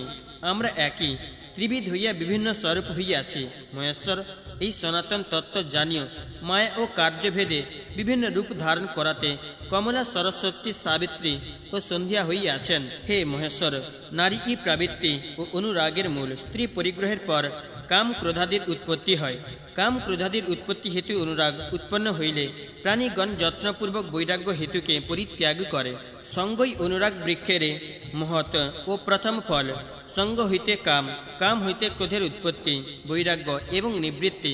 আমরা একই, ত্রিবিধ হইয়া বিভিন্ন স্বরূপ হইয়াছি। মহেশ্বর, এই সনাতন তত্ত্ব জানিও মায়া ও কার্যভেদে বিভিন্ন রূপ ধারণ করাতে কমলা, সরস্বতী, সাবিত্রী ও সন্ধ্যা হইয়াছেন। হে মহেশ্বর, নারী প্রবৃত্তি ও অনুরাগের মূল। স্ত্রী পরিগ্রহের পর কাম ক্রোধাদির উৎপত্তি হয়। কাম ক্রোধাদির উৎপত্তি হেতু অনুরাগ উৎপন্ন হইলে প্রাণীগণ যত্নপূর্বক বৈরাগ্য হেতুকে পরিত্যাগ করে। সঙ্গই অনুরাগ বৃক্ষের মহৎ ও প্রথম ফল। সঙ্গ হইতে কাম, কাম হইতে ক্রোধের উৎপত্তি, বৈরাগ্য এবং নিবৃত্তি।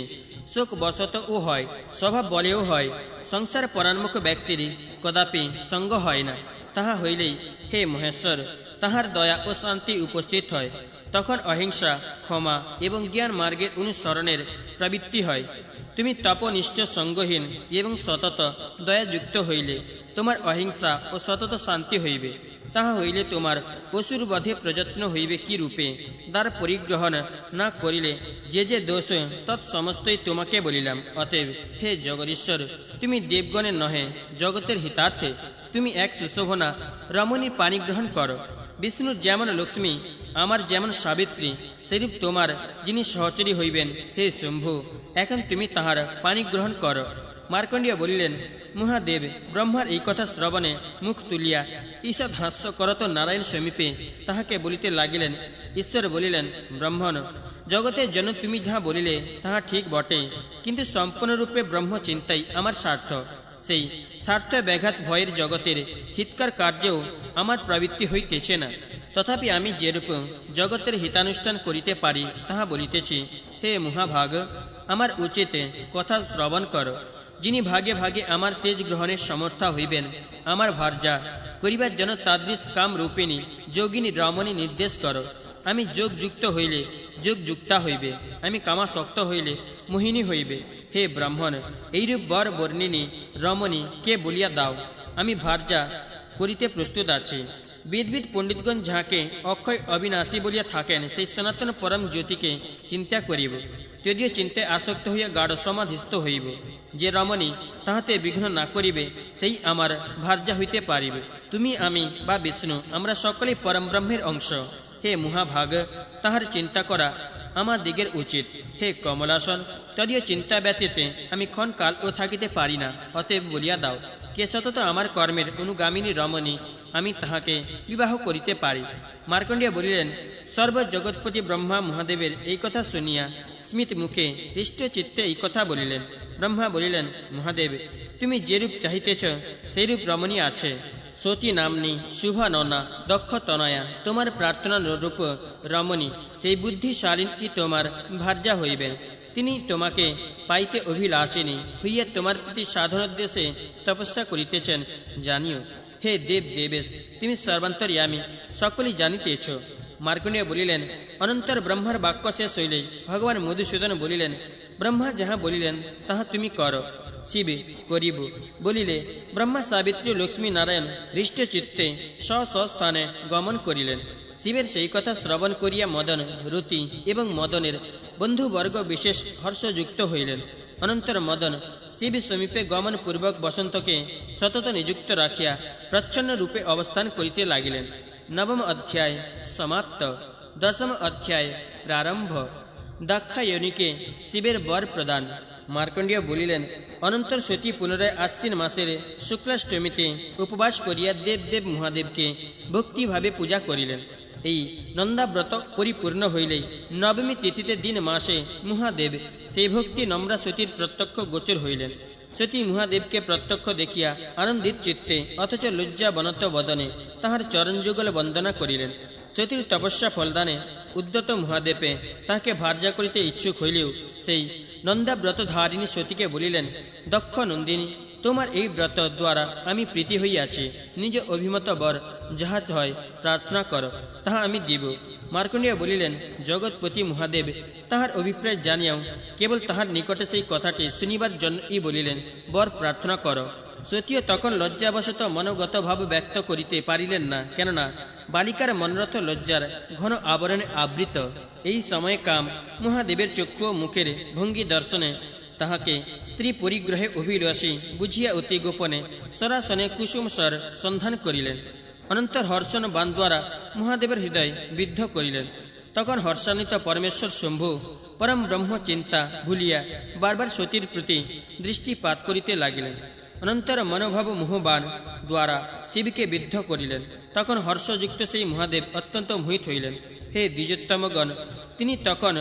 শোক বশতও হয়, স্বভাব বলেও হয়। সংসার পরান্মুখ ব্যক্তির কদাপি সঙ্গ হয় না। তাহা হইলেই হে মহেশ্বর তাহার দয়া ও শান্তি উপস্থিত হয়। তখন অহিংসা, ক্ষমা এবং জ্ঞান মার্গের অনুসরণের প্রবৃত্তি হয়। তুমি তপনিষ্ঠ, সঙ্গহীন এবং সতত দয়াযুক্ত হইলে তোমার অহিংসা ও সতত শান্তি হইবে। তাহা হইলে তোমার পশুর বধে প্রযত্ন হইবে কি রূপে? দ্বার পরিগ্রহণ না করিলে যে যে দোষ তৎসমস্তই তোমাকে বলিলাম। অতএব হে জগদীশ্বর, তুমি দেবগণের নহে জগতের হিতার্থে তুমি এক সুশোভনা রমণীর পানি গ্রহণ করো। বিষ্ণুর যেমন লক্ষ্মী, আমার যেমন সাবিত্রী, সেরূপ তোমার যিনি সহচরী হইবেন হে শম্ভু, এখন তুমি তাহার পানি গ্রহণ করো। মার্কণ্ডেয় বলিলেন, মহাদেব ব্রহ্মার এই কথা শ্রবণে মুখ তুলিয়া ঈষৎ হাস্য করত নারায়ণ সমীপে তাহাকে বলিতে লাগিলেন। ঈশ্বর বলিলেন, ব্রাহ্মণ, জগতের জন্য তুমি যাহা বলিলে তাহা ঠিক বটে, কিন্তু সম্পূর্ণরূপে ব্রহ্মচিন্তাই আমার স্বার্থ। সেই স্বার্থ ব্যাঘাত ভয়ের জগতের হিতকার কার্যেও আমার প্রবৃত্তি হইতেছে না। তথাপি আমি যেরূপ জগতের হিতানুষ্ঠান করিতে পারি তাহা বলিতেছি। হে মহাভাগ, আমার উচিত কথা শ্রবণ কর। যিনি ভাগে ভাগে আমার তেজ গ্রহণের সমর্থা হইবেন, আমার ভার্যা করিবার জন্য তাদৃশ কাম রূপিণী যোগিনী রমণী নির্দেশ কর। আমি যোগযুক্ত হইলে যোগযুক্তা হইবে, আমি কামাসক্ত হইলে মোহিনী হইবে। হে ব্রাহ্মণ, এইরূপ বর বর্ণিনী রমণী কে বলিয়া দাও, আমি ভার্যা করিতে প্রস্তুত আছি। বিদবিদ পণ্ডিতগণ যাহাকে অক্ষয় অবিনাশী বলিয়া থাকেন, সেই সনাতন পরম জ্যোতিকে চিন্তা করিব। যদিও চিন্তায় আসক্ত হইয়া গাঢ় সমাধিস্থ হইব। যে রমণী তাহাতে বিঘ্ন না করিবে, সেই আমার ভার্যা হইতে পারিবে। তুমি, আমি বা বিষ্ণু, আমরা সকলেই পরম ব্রহ্মের অংশ। হে মহাভাগ, তাহার চিন্তা করা আমার দিগের উচিত। হে কমলাসন, তদীয় চিন্তা ব্যতীতে আমি ক্ষণকালও থাকিতে পারি না। অতএব বলিয়া দাও, কে সতত আমার কর্মের অনুগামিনী রমণী, আমি তাহাকে বিবাহ করিতে পারি। মার্কণ্ডেয় বলিলেন, সর্বজগৎপতি ব্রহ্মা মহাদেবের এই কথা শুনিয়া স্মিত মুখে হৃষ্ট চিত্তে এই কথা বলিলেন। ব্রহ্মা বলিলেন, মহাদেব, তুমি যেরূপ চাহিতেছ সেইরূপ রমণী আছে। সতী নাম্নী শুভা ননা দক্ষ তনয়া, তোমার প্রার্থনা রূপ রমণী সেই বুদ্ধিশালিনী তোমার ভার্যা হইবেন। তিনি তোমাকে পাইতে অভিলাষিনী হইয়া তোমার প্রতি সাধনোদ্দেশে তপস্যা করিতেছেন জানিও। হে দেব দেবেশ, তুমি সর্বান্তর্যামী, সকলেই জানিতেছ। মার্কণ্ডেয় বলিলেন, অনন্তর ব্রহ্মার বাক্য শেষ হইলে ভগবান মধুসূদন বলিলেন, ব্রহ্মা যাহা বলিলেন তাহা তুমি করো। শিবে করিব বলিলে ব্রহ্মা, সাবিত্রী, লক্ষ্মী নারায়ণ হৃষ্ট চিত্তে স্বস্থানে গমন করিলেন। শিবের সেই কথা শ্রবণ করিয়া মদন, রতি এবং মদনের বন্ধুবর্গ বিশেষ হর্ষযুক্ত হইলেন। অনন্তর মদন শিব সমীপে গমন পূর্বক বসন্তকে সতত নিযুক্ত রাখিয়া প্রচ্ছন্ন রূপে অবস্থান করিতে লাগিলেন। নবম অধ্যায় সমাপ্ত। দশম অধ্যায় প্রারম্ভ। দাক্ষায়ণীকে শিবের বর প্রদান। মার্কণ্ডেয় বলিলেন, অনন্তর সতী পুনরায় আশ্বিন মাসের শুক্লাষ্টমীতে উপবাস করিয়া দেবদেব মহাদেবকে ভক্তিভাবে পূজা করিলেন। এই নন্দাব্রত পরিপূর্ণ হইলেই নবমী তিথিতে দিন মাসে মহাদেব সেই ভক্তি নম্রা সতীর প্রত্যক্ষ গোচর হইলেন। সতী মহাদেবকে প্রত্যক্ষ দেখিয়া আনন্দিত চিত্তে অথচ লজ্জাবনত বদনে তাহার চরণযুগল বন্দনা করিলেন। সতীর তপস্যা ফলদানে উদ্যত মহাদেবে তাহাকে ভার্যা করিতে ইচ্ছুক হইলেও সেই নন্দাব্রতধারিণী সতীকে বলিলেন, দক্ষ নন্দিনী, তোমার এই ব্রত দ্বারা আমি প্রীতি হইয়াছি। নিজ অভিমত বর যাহা হয় প্রার্থনা কর, তাহা আমি দিব। মার্কণ্ডেয় বলিলেন, জগৎপতি মহাদেব তাহার অভিপ্রায় জানিয়াও কেবল তাহার নিকটে সেই কথাটি শুনিবার জন্যই বলিলেন, বর প্রার্থনা কর। সতীও তখন লজ্জাবশত মনোগত ভাব ব্যক্ত করিতে পারিলেন না, কেননা বালিকার মনরথ লজ্জার ঘন আবরণে আবৃত। এই সময়ে কাম মহাদেবের চক্ষু ও মুখের ভঙ্গি দর্শনে তাহাকে স্ত্রী পরিগ্রহে অভিলাষী বুঝিয়া অতি গোপনে সরাসনে কুসুম স্বর সন্ধান করিলেন। অনন্তর হর্ষণ বাণ দ্বারা মহাদেবের হৃদয় বিদ্ধ করিলেন। তখন হর্ষান্বিত পরমেশ্বর শম্ভু পরম ব্রহ্ম চিন্তা ভুলিয়া বারবার সতীর প্রতি দৃষ্টিপাত করিতে লাগিলেন। অনন্তর মনোভাব মোহবাণ দ্বারা শিবকে বিদ্ধ করিলেন। তখন হর্ষযুক্ত সেই মহাদেব অত্যন্ত মোহিত হইলেন। হে দ্বিজোত্তমগণ, তিনি তখন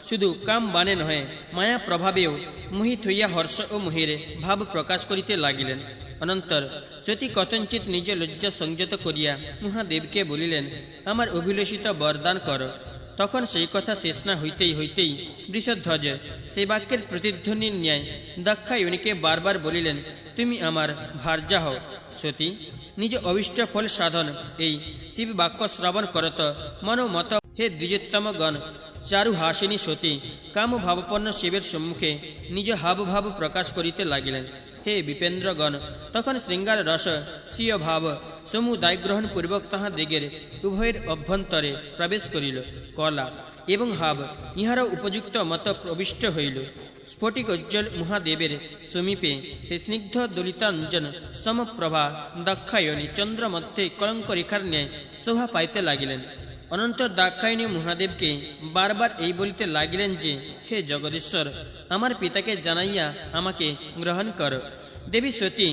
শুধু কাম বাণে নহে, মায়া প্রভাবেও মোহিত হইয়া হর্ষ ও মোহের ভাব প্রকাশ করিতে লাগিলেন। অনন্তর সতী কথঞ্চিত নিজ লজ্জা সংযত করিয়া মহাদেবকে বলিলেন, আমার অভিলষিত বরদান কর। তখন সেই কথা শেষ না হইতেই বৃষধ্বজ সেই বাক্যের প্রতিধ্বনির ন্যায় দাক্ষায়ণীকে বারবার বলিলেন, তুমি আমার ভার্যা হও। সতী নিজ অভিষ্ট ফল সাধন এই শিব বাক্য শ্রবণ করত মনোমত। হে দ্বিজোত্তমগণ, চারু হাসিনী সতী কাম ভাবপন্ন শিবের সম্মুখে নিজ হাবভাব প্রকাশ করিতে লাগিলেন। হে বিপেন্দ্রগণ, তখন শৃঙ্গার রস স্বীয় ভাব সমুদায় গ্রহণ পূর্বক তাহাদিগের উভয়ের অভ্যন্তরে প্রবেশ করিল। কলা এবং হাব ইহারও উপযুক্ত মত প্রবিষ্ট হইল। স্ফটিকোজ্জ্বল মহাদেবের সমীপে সে স্নিগ্ধ দলিতাঞ্জন সমপ্রভা দাক্ষায়ণী চন্দ্রমধ্যে কলঙ্ক রেখার ন্যায় শোভা পাইতে লাগিলেন। অনন্তর দাক্ষায়ণী মহাদেবকে বারবার এই বলিতে লাগিলেন যে, হে জগদীশ্বর, আমার পিতাকে জানাইয়া আমাকে গ্রহণ কর। দেবী সতী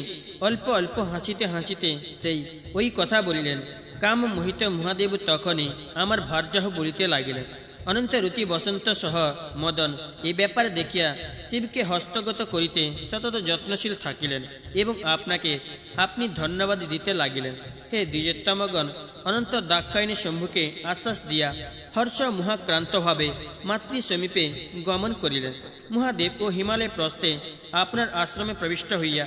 অল্প অল্প হাসিতে হাসিতে সেই ওই কথা বলিলেন। কাম মোহিত মহাদেব তখনই আমার ভার্যাহ বলিতে লাগিলেন। অনন্ত রুতি বসন্ত সহ মদন এই ব্যাপার দেখিয়া শিবকে হস্তগত করিতে সতত যত্নশীল থাকিলেন এবং আপনাকে আপনি ধন্যবাদ দিতে লাগিলেন। হে দ্বিজোত্তমগণ, অনন্ত দাক্ষায়ণী সম্মুখে আশ্বাস দিয়া হর্ষ মহাক্রান্তভাবে মাতৃ সমীপে গমন করিলেন। মহাদেব ও হিমালয় প্রস্থে আপনার আশ্রমে প্রবিষ্ট হইয়া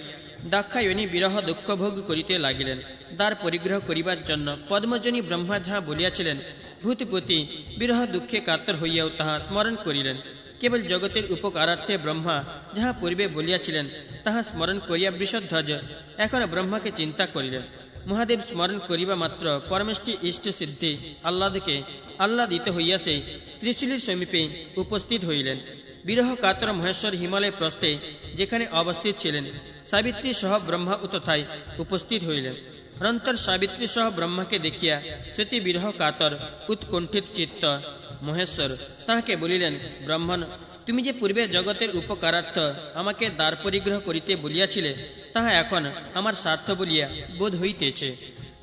দাক্ষায়ণী বিরহ দুঃখ ভোগ করিতে লাগিলেন। দ্বার পরিগ্রহ করিবার জন্য পদ্মজনী ব্রহ্মা যাহা বলিয়াছিলেন, ভূতপতি বিরহ দুঃখে কাতর হইয়াও তাহা স্মরণ করিলেন। কেবল জগতের উপকারার্থে ব্রহ্মা যাহা পূর্বে বলিয়াছিলেন তাহা স্মরণ করিয়া বৃষধ্বজ এখন ব্রহ্মাকে চিন্তা করিলেন। মহাদেব স্মরণ করিবা মাত্র পরমেষ্টি ইষ্ট সিদ্ধি আহ্লাদিত হইয়া সেই ত্রিশূলের সমীপে উপস্থিত হইলেন। বিরহ কাতর মহেশ্বর হিমালয় প্রস্থে যেখানে অবস্থিত ছিলেন, সাবিত্রী সহ ব্রহ্মা তথায় উপস্থিত হইলেন। অনন্তর সাবিত্রী সহ ব্রহ্মাকে দেখিয়া সতী বিরহ কাতর উৎকণ্ঠিত চিত্ত মহেশ্বর তাহাকে বলিলেন, ব্রাহ্মণ, তুমি যে পূর্বে জগতের উপকারার্থ আমাকে দ্বার পরিগ্রহ করিতে বলিয়াছিলে তাহা এখন আমার স্বার্থ বলিয়া বোধ হইতেছে।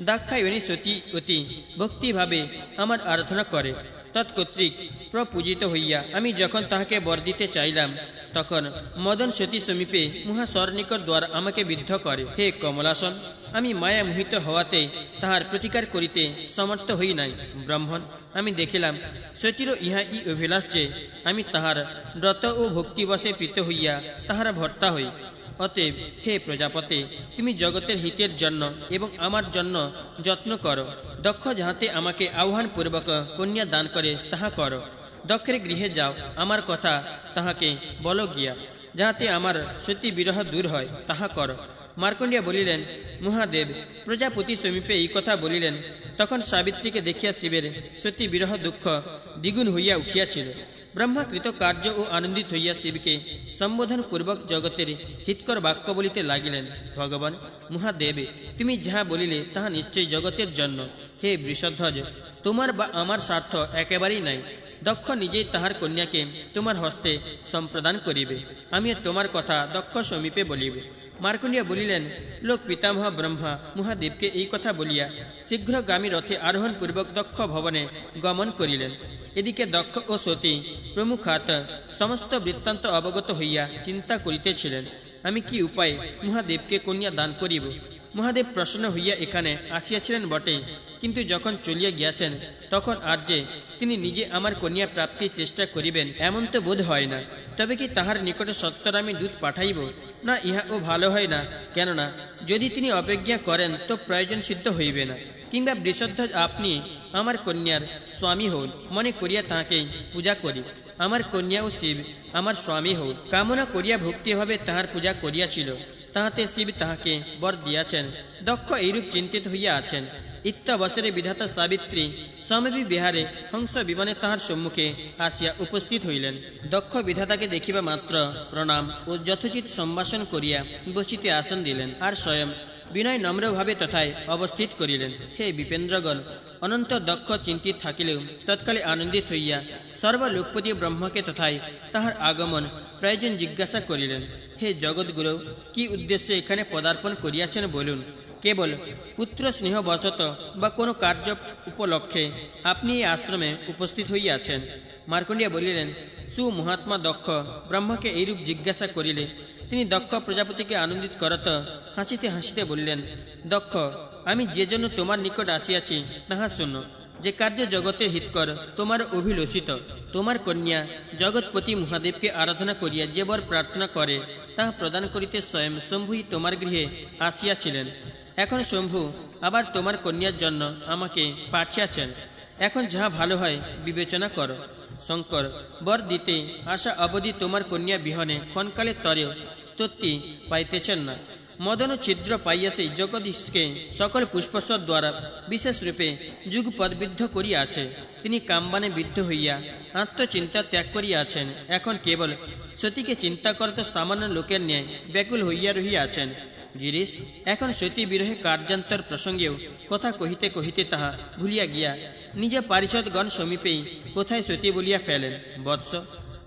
দাক্ষায়ণী সতী অতি ভক্তিভাবে আমার আরাধনা করে। তৎকর্তৃক প্রপূজিত হইয়া আমি যখন তাহাকে বর দিতে চাইলাম, তখন মদন সতী সমীপে মহাস্বর্ণিকর দ্বার আমাকে বিদ্ধ করে। হে কমলাসন, আমি মায়া মোহিত হওয়াতে তাহার প্রতিকার করিতে সমর্থ হই নাই। ব্রাহ্মণ, আমি দেখিলাম সতীরও ইহা ই অভিলাষ যে আমি তাহার ব্রত ও ভক্তিবশে প্রীত হইয়া তাহার ভর্তা হই। অতএব হে প্রজাপতে, তুমি জগতের হিতের জন্য এবং আমার জন্য যত্ন করো। দক্ষ যাহাতে আমাকে আহ্বানপূর্বক কন্যা দান করে তাহা করো। দক্ষের গৃহে যাও, আমার কথা তাহাকে বলো গিয়া, যাহাতে আমার সতী বিরহ দূর হয় তাহা করো। মার্কণ্ডিয়া বলিলেন, মহাদেব প্রজাপতি সমীপে এই কথা বলিলেন। তখন সাবিত্রীকে দেখিয়া শিবের সতী বিরহ দুঃখ দ্বিগুণ হইয়া উঠিয়াছিল। ব্রহ্মা কৃতকার্য ও আনন্দিত হইয়া শিবকে সম্বোধন পূর্বক জগতের হিতকর বাক্য বলিতে লাগিলেন। ভগবান মহাদেবে, তুমি যাহা বলিলে তাহা নিশ্চয়ই জগতের জন্য। হে বৃষধ্বজ, তোমার বা আমার স্বার্থ একেবারেই নাই। দক্ষ নিজেই তাহার কন্যাকে তোমার হস্তে সম্প্রদান করিবে। আমিও তোমার কথা দক্ষ সমীপে বলিব। মার্কণ্ডিয়া বলিলেন, লোক পিতামহ ব্রহ্মা মহাদেবকে এই কথা বলিয়া শীঘ্রগামী রথে আরোহণ পূর্বক দক্ষ ভবনে গমন করিলেন। এদিকে দক্ষ ও সতী প্রমুখাত সমস্ত বৃত্তান্ত অবগত হইয়া চিন্তা করিতেছিলেন, আমি কি উপায়ে মহাদেবকে কন্যা দান করিব। মহাদেব প্রসন্ন হইয়া এখানে আসিয়াছিলেন বটে, কিন্তু যখন চলিয়া গিয়াছেন তখন আর যে তিনি নিজে আমার কন্যা প্রাপ্তির চেষ্টা করিবেন এমন তো বোধ হয় না। তবে কি তাহার নিকটে সত্তর আমি দূত পাঠাইব না, ইহা ও ভালো হয় না। কেননা যদি তিনি অপেক্ষা করেন তো প্রয়োজন সিদ্ধ হইবে না। কিংবা বৃষধ্বজ আপনি আমার কন্যার স্বামী হন, মনে করিয়া তাহাকে পূজা করি। আমার কন্যা ও শিব আমার স্বামী হন কামনা করিয়া ভক্তিভাবে তাহার পূজা করিয়াছিল, তাহাতে শিব তাহাকে বর দিয়াছেন। দক্ষ এইরূপ চিন্তিত হইয়া আছেন। ইত্যাবসরে বিধাতা সাবিত্রী সমবি বিহারে হংস বিমানে তাহার সম্মুখে আসিয়া উপস্থিত হইলেন। দক্ষ বিধাতাকে দেখিবা মাত্র প্রণাম ও যথোচিত সম্ভাষণ করিয়া বসিতে আসন দিলেন, আর স্বয়ং বিনয় নম্রভাবে তথায় অবস্থিত করিলেন। হে বিপেন্দ্রগণ, অনন্ত দক্ষ চিন্তিত থাকিলেও তৎকালে আনন্দিত হইয়া সর্বলোকপতি ব্রহ্মকে তথায় তাহার আগমন প্রয়োজন জিজ্ঞাসা করিলেন। হে জগৎগুরু, কি উদ্দেশ্যে এখানে পদার্পণ করিয়াছেন বলুন। কেবল পুত্র স্নেহবশত বা কোনো কার্য উপলক্ষে আপনি এই আশ্রমে উপস্থিত হইয়াছেন। মার্কণ্ডিয়া বলিলেন, সুমহাত্মা দক্ষ ব্রহ্মকে এইরূপ জিজ্ঞাসা করিলে তিনি দক্ষ প্রজাপতিকে আনন্দিত করত হাসিতে হাসিতে বললেন, দক্ষ, আমি যে জন্য তোমার নিকট আসিয়াছি তাহা শুনো। যে কার্য জগতে হিতকর তোমার অভিলষিত, তোমার কন্যা জগৎপতি মহাদেবকে আরাধনা করিয়া যে বর প্রার্থনা করে তাহা প্রদান করিতে স্বয়ং শম্ভুই তোমার গৃহে আসিয়াছিলেন। এখন শম্ভু আবার তোমার কন্যার জন্য আমাকে পাঠিয়াছেন। এখন যাহা ভালো হয় বিবেচনা করো। শঙ্কর বর দিতে আশা অবধি তোমার কন্যা বিহনে ক্ষণকালে তরেও স্তুতি পাইতেছেন না। মদন ছিদ্র পাইয়া সেই জগদীশকে সকল পুষ্পস্বর দ্বারা বিশেষ রূপে যুগপদবিদ্ধ করিয়াছে। তিনি কামবানে বিদ্ধ হইয়া আত্মচিন্তা ত্যাগ করিয়াছেন। এখন কেবল সতীকে চিন্তা করতে সামান্য লোকের ন্যায় ব্যাকুল হইয়া রহিয়াছেন। গিরিশ এখন সতী বিরহে কার্যান্তর প্রসঙ্গেও কথা কহিতে কহিতে তাহা ভুলিয়া গিয়া নিজ পারিষদগণ সমীপেই কোথায় সতী বলিয়া ফেলেন, বৎস,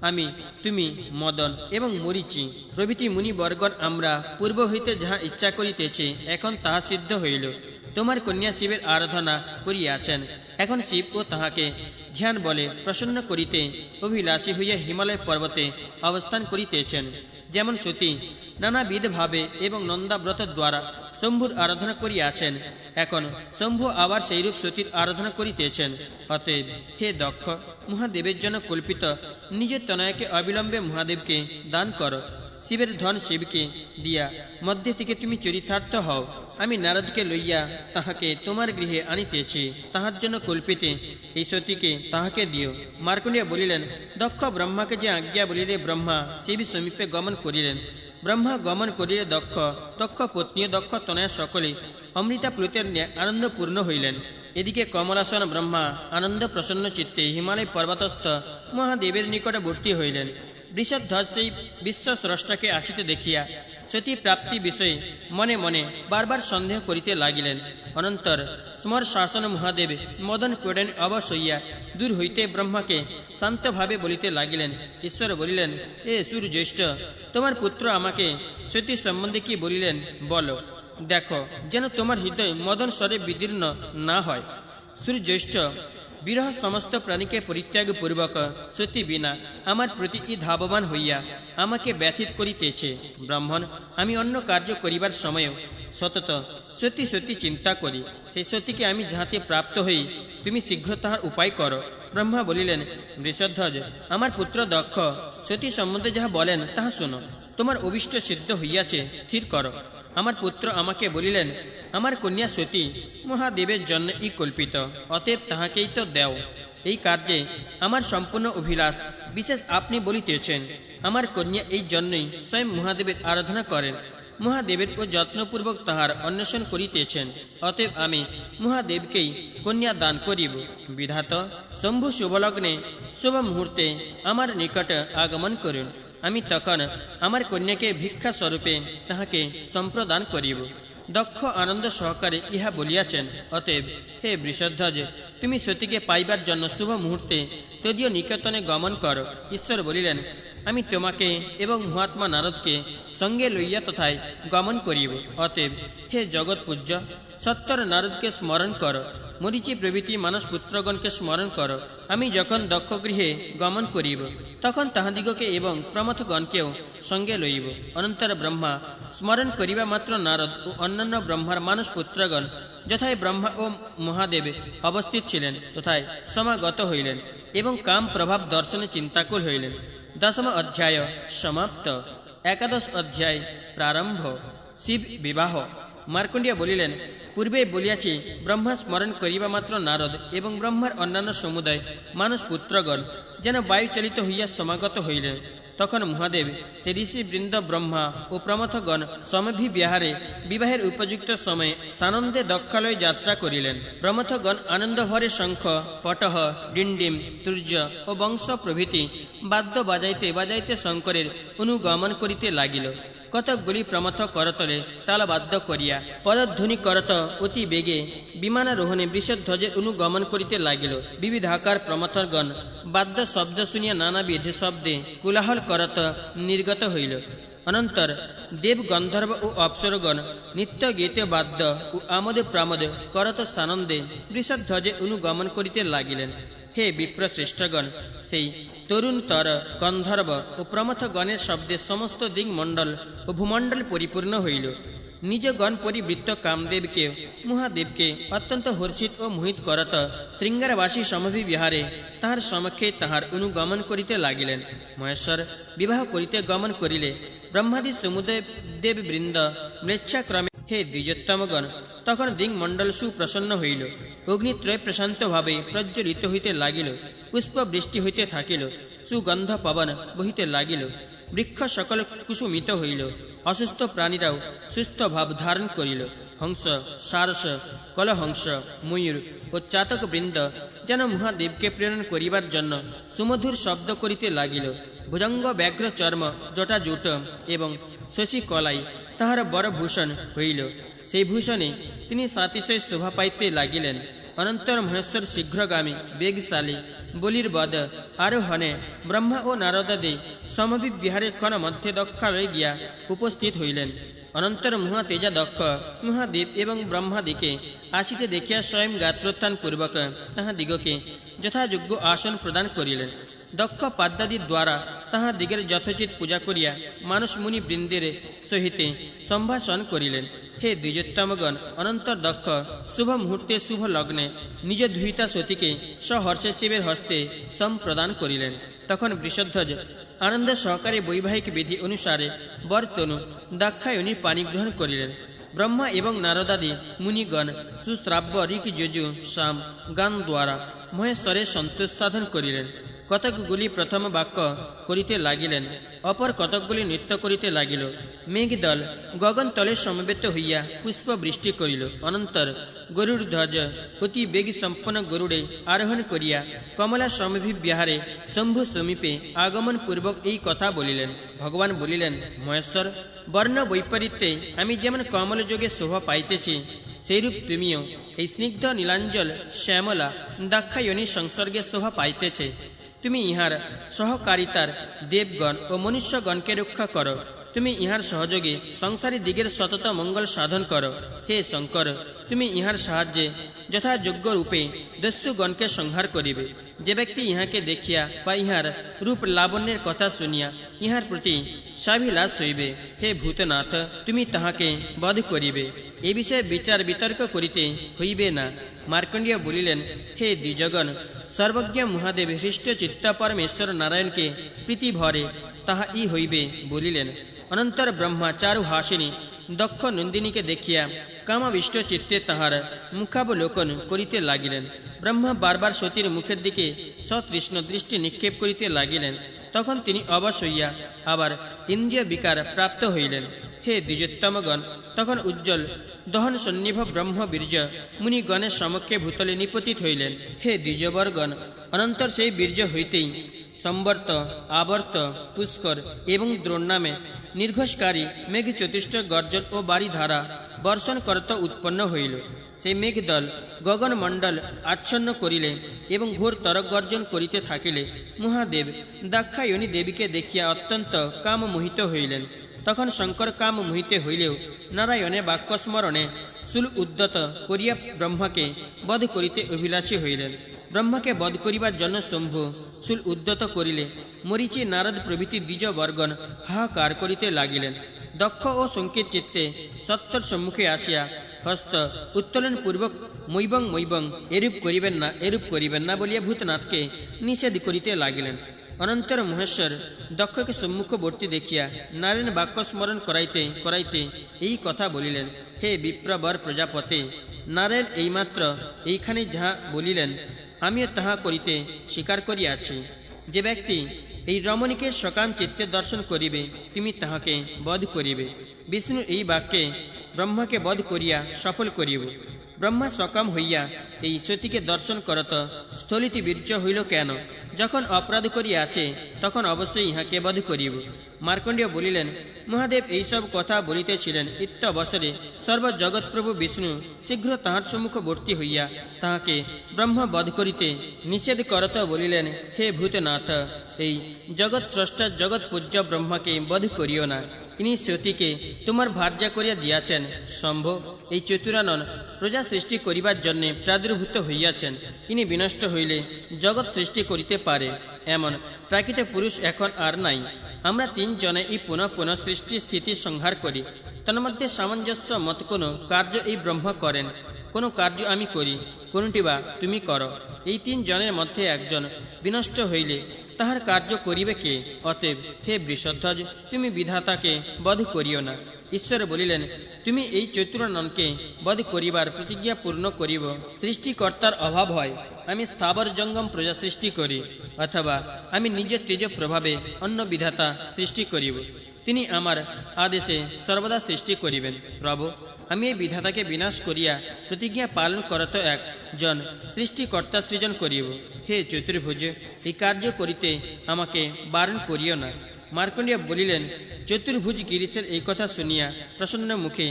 আমি, তুমি, মদন এবং মরিচি প্রভৃতি মুনিবর্গণ আমরা পূর্ব হইতে যাহা ইচ্ছা করিতেছি এখন তাহা সিদ্ধ হইল। তোমার কন্যা শিবের আরাধনা করিয়াছেন। এখন শিব ও তাহাকে ধ্যান বলে প্রসন্ন করিতে অভিলাষী হইয়া হিমালয় পর্বতে অবস্থান করিতেছেন। যেমন সতী নানাবিধ ভাবে এবং নন্দাব্রত দ্বারা শম্ভুর আরাধনা করিয়াছেন, এখন শম্ভু আবার সেইরূপ সতীর আরাধনা করিতেছেন। অতএব হে দক্ষ, মহাদেবের জন্য কল্পিত নিজের তনয়কে অবিলম্বে মহাদেবকে দান করো। শিবের ধন শিবকে দিয়া মধ্যে থেকে তুমি চরিতার্থ হও। আমি নারদকে লইয়া তাহাকে তোমার গৃহে আনিতেছি, তাহার জন্য কল্পিতে এই সতীকে তাহাকে দিও। মার্কণ্ডেয় বলিলেন, দক্ষ ব্রহ্মাকে যে আজ্ঞা বলিলে ব্রহ্মা শিব সমীপে গমন করিলেন। ব্রহ্মা গমন করিলে দক্ষ, দক্ষ পত্নী, দক্ষ তনয়া সকলে অমৃতা প্লুতের ন্যায় আনন্দপূর্ণ হইলেন। এদিকে কমলাসন ব্রহ্মা আনন্দ প্রসন্ন চিত্তে হিমালয় পর্বতস্থ মহাদেবের নিকটবর্তী হইলেন। বৃষধ্বজ সেই বিশ্বস্রষ্টাকে আসিতে দেখিয়া সতী প্রাপ্তি বিষয়ে মনে মনে বারবার সন্দেহ করিতে লাগিলেন। অনন্তর স্মর শাসন মহাদেব মদন ক্রীড়ন অবশ হইয়া দূর হইতে ব্রহ্মাকে শান্তভাবে বলিতে লাগিলেন। ঈশ্বর বলিলেন, এ সূর্যজ্যেষ্ঠ, তোমার পুত্র আমাকে সতী সম্বন্ধে কি বলিলেন বলো। দেখো যেন তোমার হৃদয় মদন স্বরে বিদীর্ণ না হয়। সূর্যজ্যেষ্ঠ, বিরহ সমস্ত প্রাণীকে পরিত্যাগ পূর্বক সতী বিনা আমার প্রতি ধাবমান হইয়া আমাকে ব্যথিত করিতেছে। ব্রাহ্মণ, আমি অন্য কার্য করিবার সময়ও সতত সতী সতী চিন্তা করি। সেই সতীকে আমি যাহাতে প্রাপ্ত হই তুমি শীঘ্র তাহার উপায় করো। ব্রহ্মা বলিলেন, বৃষধ্বজ, আমার পুত্র দক্ষ সতী সম্বন্ধে যাহা বলেন তাহা শোনো। তোমার অভিষ্ট সিদ্ধ হইয়াছে, স্থির করো। আমার পুত্র আমাকে বলিলেন, আমার কন্যা সতী মহাদেবের জন্য ই কল্পিত, অতএব তাহাকেই তো দেও। এই কার্যে আমার সম্পূর্ণ অভিলাষ বিশেষ আপনি বলিতেছেন। আমার কন্যা এই জন্যই স্বয়ং মহাদেবের আরাধনা করেন। মহাদেবের ও যত্নপূর্বক তাহার অন্বেষণ করিতেছেন। অতএব আমি মহাদেবকেই কন্যা দান করিব। বিধাত শম্ভু শুভলগ্নে শুভ মুহূর্তে আমার নিকট আগমন করুন। আমি তখন আমার কন্যাকে ভিক্ষা স্বরূপে তাহাকে সম্প্রদান করিব। দক্ষ আনন্দ সহকারে ইহা বলিয়াছেন। অতএব হে বৃষধ্বজ, তুমি সতীকে পাইবার জন্য শুভ মুহূর্তে তদীয় নিকেতনে গমন কর। ঈশ্বর বলিলেন, আমি তোমাকে এবং মহাত্মা নারদকে সঙ্গে লইয়া তথায় গমন করিব। অতএব হে জগৎ পূজ্য, সত্তর নারদকে স্মরণ কর, মরিচি প্রভৃতি মানস পুত্রগণকে স্মরণ কর। আমি যখন দক্ষ গৃহে গমন করিব তখন তাহাদিগকে এবং প্রমথগণকেও সঙ্গে লইব। অনন্তর ব্রহ্মা স্মরণ করিবা মাত্র নারদ ও অন্যান্য ব্রহ্মার মানস পুত্রগণ যথায় ব্রহ্মা ও মহাদেব অবস্থিত ছিলেন তথায় সমাগত হইলেন এবং কাম প্রভাব দর্শনে চিন্তাকুল হইলেন। দশম অধ্যায় সমাপ্ত। একাদশ অধ্যায় প্রারম্ভ। শিব বিবাহ। মার্কণ্ডেয় বলিলেন, পূর্বে বলিয়াছি ব্রহ্মা স্মরণ করিবা মাত্র নারদ এবং ব্রহ্মার অন্যান্য সমুদায় মানস পুত্রগণ যেন বায়ুচালিত হইয়া সমাগত হইলেন। তখন মহাদেব সে ঋষিবৃন্দ ব্রহ্মা ও প্রমথগণ সমভিবিহারে বিবাহের উপযুক্ত সময়ে সানন্দে দক্ষালয় যাত্রা করিলেন। প্রমথগণ আনন্দভরে শঙ্খ, পটহ, ডিন্ডিম, তুর্য ও বংশ প্রভৃতি বাদ্য বাজাইতে বাজাইতে শঙ্করের অনুগমন করিতে লাগিল। কতকগুলি প্রমথ করতলে তালবাদ্য করিয়া পদধ্বনি করত অতি বেগে বিমানারোহণে বৃষধ্বজের অনুগমন করিতে লাগিল। বিবিধাকার প্রমথগণ বাদ্য শব্দ শুনিয়া নানাবিধ শব্দে কোলাহল করত নির্গত হইল। অনন্তর দেব গন্ধর্ব ও অপ্সরগণ নিত্য গীতে বাদ্য ও আমোদ প্রামোদ করত সানন্দে বৃষধ্বজের অনুগমন করিতে লাগিলেন। হে বিপ্রশ্রেষ্ঠগণ, সেই তরুণতর গন্ধর্ব ও প্রমথ গণের শব্দে সমস্ত দিগমণ্ডল ও ভূমণ্ডল পরিপূর্ণ হইল। নিজ গণ পরিবৃত্ত কামদেবকে মহাদেবকে অত্যন্ত হর্ষিত ও মোহিত করত শৃঙ্গারবাসী সমভিবিহারে তাহার সমক্ষে তাহার অনুগমন করিতে লাগিলেন। মহেশ্বর বিবাহ করিতে গমন করিলে ব্রহ্মাদি সমুদয় দেববৃন্দ মৃচ্ছাক্রমে হে দ্বিজোত্তমগণ, তখন দিগমণ্ডল সুপ্রসন্ন হইল। অগ্নিত্রয় প্রশান্তভাবে প্রজ্বলিত হইতে লাগিল, পুষ্প বৃষ্টি হইতে থাকিল, সুগন্ধ পবন বহিতে লাগিল, বৃক্ষ সকল কুসুমিত হইল, অসুস্থ প্রাণীরাও সুস্থ ভাব ধারণ করিল। হংস, সারস, কলহংস, ময়ূর ও চাতক বৃন্দ যেন মহাদেবকে প্রেরণ করিবার জন্য সুমধুর শব্দ করিতে লাগিল। ভুজঙ্গ ব্যাঘ্র চর্ম জটাজুট এবং শশী কলাই তাহার বড় ভূষণ হইল। সেই ভূষণে তিনি সাতিশয় শোভা পাইতে লাগিলেন। অনন্তর মহেশ্বর শীঘ্রগামী বেগশালী বলির বদ আরোহণে ব্রহ্মা ও নারদাদি সমভিবিহারের ক্ষণ মধ্যে দক্ষালয়ে গিয়া উপস্থিত হইলেন। অনন্তর মহাতেজা দক্ষ মহাদেব এবং ব্রহ্মাদিকে আসিতে দেখিয়া স্বয়ং গাত্রোত্থান পূর্বক তাহাদিগকে যথাযোগ্য আসন প্রদান করিলেন। দক্ষ পাদ্যাদি দ্বারা তাহাদিগের যথোচিত পূজা করিয়া মানুষ মুনি বৃন্দের সহিতে সম্ভাষণ করিলেন। হে দ্বিজোত্তমগণ, অনন্তর দক্ষ শুভ মুহূর্তে শুভ লগ্নে নিজ দুহিতা সতীকে সহর্ষে শিবের হস্তে সম্প্রদান করিলেন। তখন বৃষধ্বজ আনন্দ সহকারে বৈবাহিক বিধি অনুসারে বরতনু দাক্ষায়নী পানি গ্রহণ করিলেন। ব্রহ্মা এবং নারদাদি মুনিগণ সুশ্রাব্য ঋক যজু সাম গান দ্বারা মহেশ্বরের সন্তোষ সাধন করিলেন। কতকগুলি প্রথম বাক্য করিতে লাগিলেন, অপর কতকগুলি নৃত্য করিতে লাগিল। মেঘদল গগন তলে সমবেত হইয়া পুষ্প বৃষ্টি করিল। অনন্তর গরুর ধ্বজ অতি বেগ সম্পন্ন গরুড়ে আরোহণ করিয়া কমলা সমভিবিহারে শম্ভু সমীপে আগমন পূর্বক এই কথা বলিলেন। ভগবান বলিলেন, মহেশ্বর, বর্ণ বৈপরীত্যে আমি যেমন কমল যোগে শোভা পাইতেছি, সেইরূপ তুমিও এই স্নিগ্ধ নীলাঞ্জল শ্যামলা দাক্ষায়নী সংসর্গে শোভা পাইতেছে। তুমি ইহার সহকারিতার দেবগণ ও মনুষ্যগণকে রক্ষা করো। তুমি ইহার সহযোগে সংসারী দিগের সতত মঙ্গল সাধন করো। হে শঙ্কর, তুমি ইহার সাহায্যে যথাযোগ্য রূপে দস্যুগণকে সংহার করিবে। যে ব্যক্তি ইহাকে দেখিয়া বা ইহার রূপ লাবণ্যের কথা শুনিয়া ইহার প্রতি স্বাভিলাষ হইবে, হে ভূতনাথ, তুমি তাহাকে বধ করিবে। এ বিষয়ে বিচার বিতর্ক করিতে হইবে না। মার্কণ্ডেয় বলিলেন, হে দ্বিজগণ, সর্বজ্ঞ মহাদেব হৃষ্ট চিত্ত পরমেশ্বর নারায়ণকে প্রীতি ভরে তাহা ই হইবে বলিলেন। অনন্তর ব্রহ্মা চারু হাসিনী দক্ষ নন্দিনীকে দেখিয়া কামাবিষ্ট চিত্তে তাহার মুখাবলোকন করিতে লাগিলেন। ব্রহ্মা বারবার সতীর মুখের দিকে সতৃষ্ণ দৃষ্টি নিক্ষেপ করিতে লাগিলেন। তখন তিনি অবশ হইয়া আবার ইন্দ্রিয় বিকার প্রাপ্ত হইলেন। হে দ্বিজোত্তমগণ, তখন উজ্জ্বল দহন সন্নিভ ব্রহ্ম বীর্য মুনিগণের সমক্ষে ভূতলে নিপতিত হইলেন। হে দ্বিজবর্গণ, অনন্তর সেই বীর্য হইতেই সম্বর্ত, আবর্ত, পুষ্কর এবং দ্রোণ নামে নির্ঘোষকারী মেঘ চতুষ্ট গর্জন ও বারিধারা বর্ষণ করত উৎপন্ন হইল। সেই মেঘদল গগনমণ্ডল আচ্ছন্ন করিলে এবং ঘোর তরক গর্জন করিতে থাকিলে মহাদেব দাক্ষায়ণী দেবীকে দেখিয়া অত্যন্ত কামমোহিত হইলেন। তখন শঙ্কর কাম মোহিতে হইলেও নারায়ণের বাক্য স্মরণে চুল উদ্যত করিয়া ব্রহ্মাকে বধ করিতে অভিলাষী হইলেন। ব্রহ্মাকে বধ করিবার জন্য শম্ভু চুল উদ্যত করিলে মরিচি, নারদ প্রভৃতি দ্বিজবর্গণ হাহাকার করিতে লাগিলেন। দক্ষ ও সংকেত চিত্তে সত্তর সম্মুখে আসিয়া হস্ত উত্তোলন পূর্বক মৈবং মৈবং এরূপ করিবেন না বলিয়া ভূতনাথকে নিষেধ করিতে লাগিলেন। অনন্তর মহেশ্বর দক্ষকে সম্মুখবর্তী দেখিয়া নারায়ণ বাক্য স্মরণ করাইতে করাইতে এই কথা বলিলেন। হে বিপ্রবর প্রজাপতে, নারায়ণ এইমাত্র এইখানে যাহা বলিলেন আমিও তাহা করিতে স্বীকার করিয়াছি। যে ব্যক্তি এই রমণীকে সকাম চিত্তে দর্শন করিবে তুমি তাহাকে বধ করিবে। বিষ্ণু এই বাক্যে ব্রহ্মাকে বধ করিয়া সফল করিব। ব্রহ্মা সকাম হইয়া এই সতীকে দর্শন করত স্থলিতি বীর্য হইল কেন? যখন অপরাধ করিয়াছে তখন অবশ্যই ইহাকে বধ করিব। মার্কণ্ডেয় বলিলেন, মহাদেব এইসব কথা বলিতেছিলেন ইত্যবসরে সর্বজগৎপ্রভু বিষ্ণু শীঘ্র তাহার সম্মুখবর্তী হইয়া তাহাকে ব্রহ্মা বধ করিতে নিষেধ করত বলিলেন, হে ভূতনাথ, এই জগৎ স্রষ্টা জগৎ পূজ্য ব্রহ্মাকে বধ করিও না। ইনি সতীকে তোমার ভার্যা করিয়া দিয়াছেন। শম্ভ, এই চতুরানন প্রজা সৃষ্টি করিবার জন্যে প্রাদুর্ভূত হইয়াছেন। ইনি বিনষ্ট হইলে জগৎ সৃষ্টি করিতে পারে এমন প্রাকৃত পুরুষ এখন আর নাই। আমরা তিনজনে এই পুনঃ পুনঃ সৃষ্টি স্থিতি সংহার করি। তন্মধ্যে সামঞ্জস্য মত কোনো কার্য এই ব্রহ্ম করেন, কোনো কার্য আমি করি, কোনটি বা তুমি করো। এই তিনজনের মধ্যে একজন বিনষ্ট হইলে তাহার কার্য করিবে কে? অতএব হে বৃষধ্বজ, তুমি বিধাতাকে বধ করিও না। ঈশ্বর বলিলেন, তুমি এই চতুরাননকে বধ করিবার প্রতিজ্ঞা পূর্ণ করিব। সৃষ্টিকর্তার অভাব হয় আমি স্থাবর জঙ্গম প্রজা সৃষ্টি করি, অথবা আমি নিজ তেজ প্রভাবে অন্য বিধাতা সৃষ্টি করিব। তিনি আমার আদেশে সর্বদা সৃষ্টি করিবেন। প্রভু, আমি এই বিধাতাকে বিনাশ করিয়া প্রতিজ্ঞা পালন করত একজন সৃষ্টিকর্তা সৃজন করিব। হে চতুর্ভুজ, এই কার্য করিতে আমাকে বারণ করিও না। মার্কণ্ডেয় বলিলেন, চতুর্ভুজ গিরিশের এই কথা শুনিয়া প্রসন্ন মুখে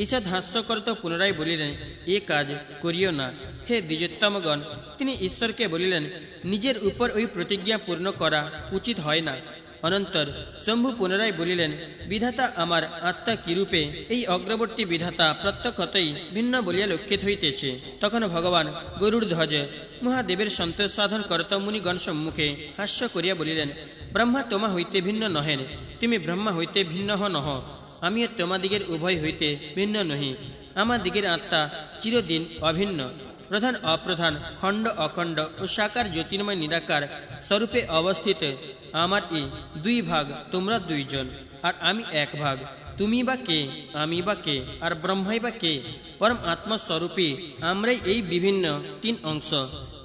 ঈষৎ হাস্য করত পুনরায় বলিলেন, এ কাজ করিও না। হে দ্বিজোত্তমগণ, তিনি ঈশ্বরকে বলিলেন, নিজের উপর ওই প্রতিজ্ঞা পূর্ণ করা উচিত হয় না। অনন্তর শম্ভু পুনরায় বলিলেন, বিধাতা আমার আত্মা কিরূপে এই অগ্রবর্তী বিধাতা প্রত্যক্ষতই ভিন্ন বলিয়া লক্ষিত হইতেছে। তখন ভগবান গরুড়ধ্বজ মহাদেবের সন্তোষ সাধন করত মুনিগণ সম্মুখে হাস্য করিয়া বলিলেন, ব্রহ্মা তোমা হইতে ভিন্ন নহেন, তুমি ব্রহ্মা হইতে ভিন্ন নহ, আমিও তোমাদিগের উভয় হইতে ভিন্ন নহি। আমাদিগের আত্মা চিরদিন অভিন্ন, প্রধান অপ্রধান, খণ্ড অখণ্ড ও সাকার জ্যোতির্ময় নিরাকার স্বরূপে অবস্থিত। আমার এই দুই ভাগ, তোমরা দুইজন, আর আমি এক ভাগ। তুমি বা কে, আমি বা কে, আর ব্রহ্মাই বা কে? পরম আত্মস্বরূপী আমরাই এই বিভিন্ন তিন অংশ,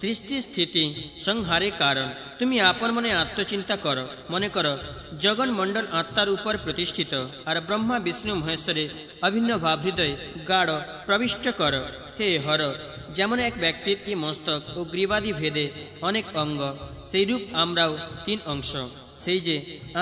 সৃষ্টি স্থিতি সংহারের কারণ। তুমি আপন মনে আত্মচিন্তা করো, মনে করো জগন্মণ্ডল আত্মার উপর প্রতিষ্ঠিত, আর ব্রহ্মা বিষ্ণু মহেশ্বরে অভিন্ন ভাবহৃদয় গাঢ় প্রবিষ্ট করো। হে হর, যেমন এক ব্যক্তির এই মস্তক ও গ্রীবাদি ভেদে অনেক অঙ্গ, সেইরূপ আমরাও তিন অংশ। সেই যে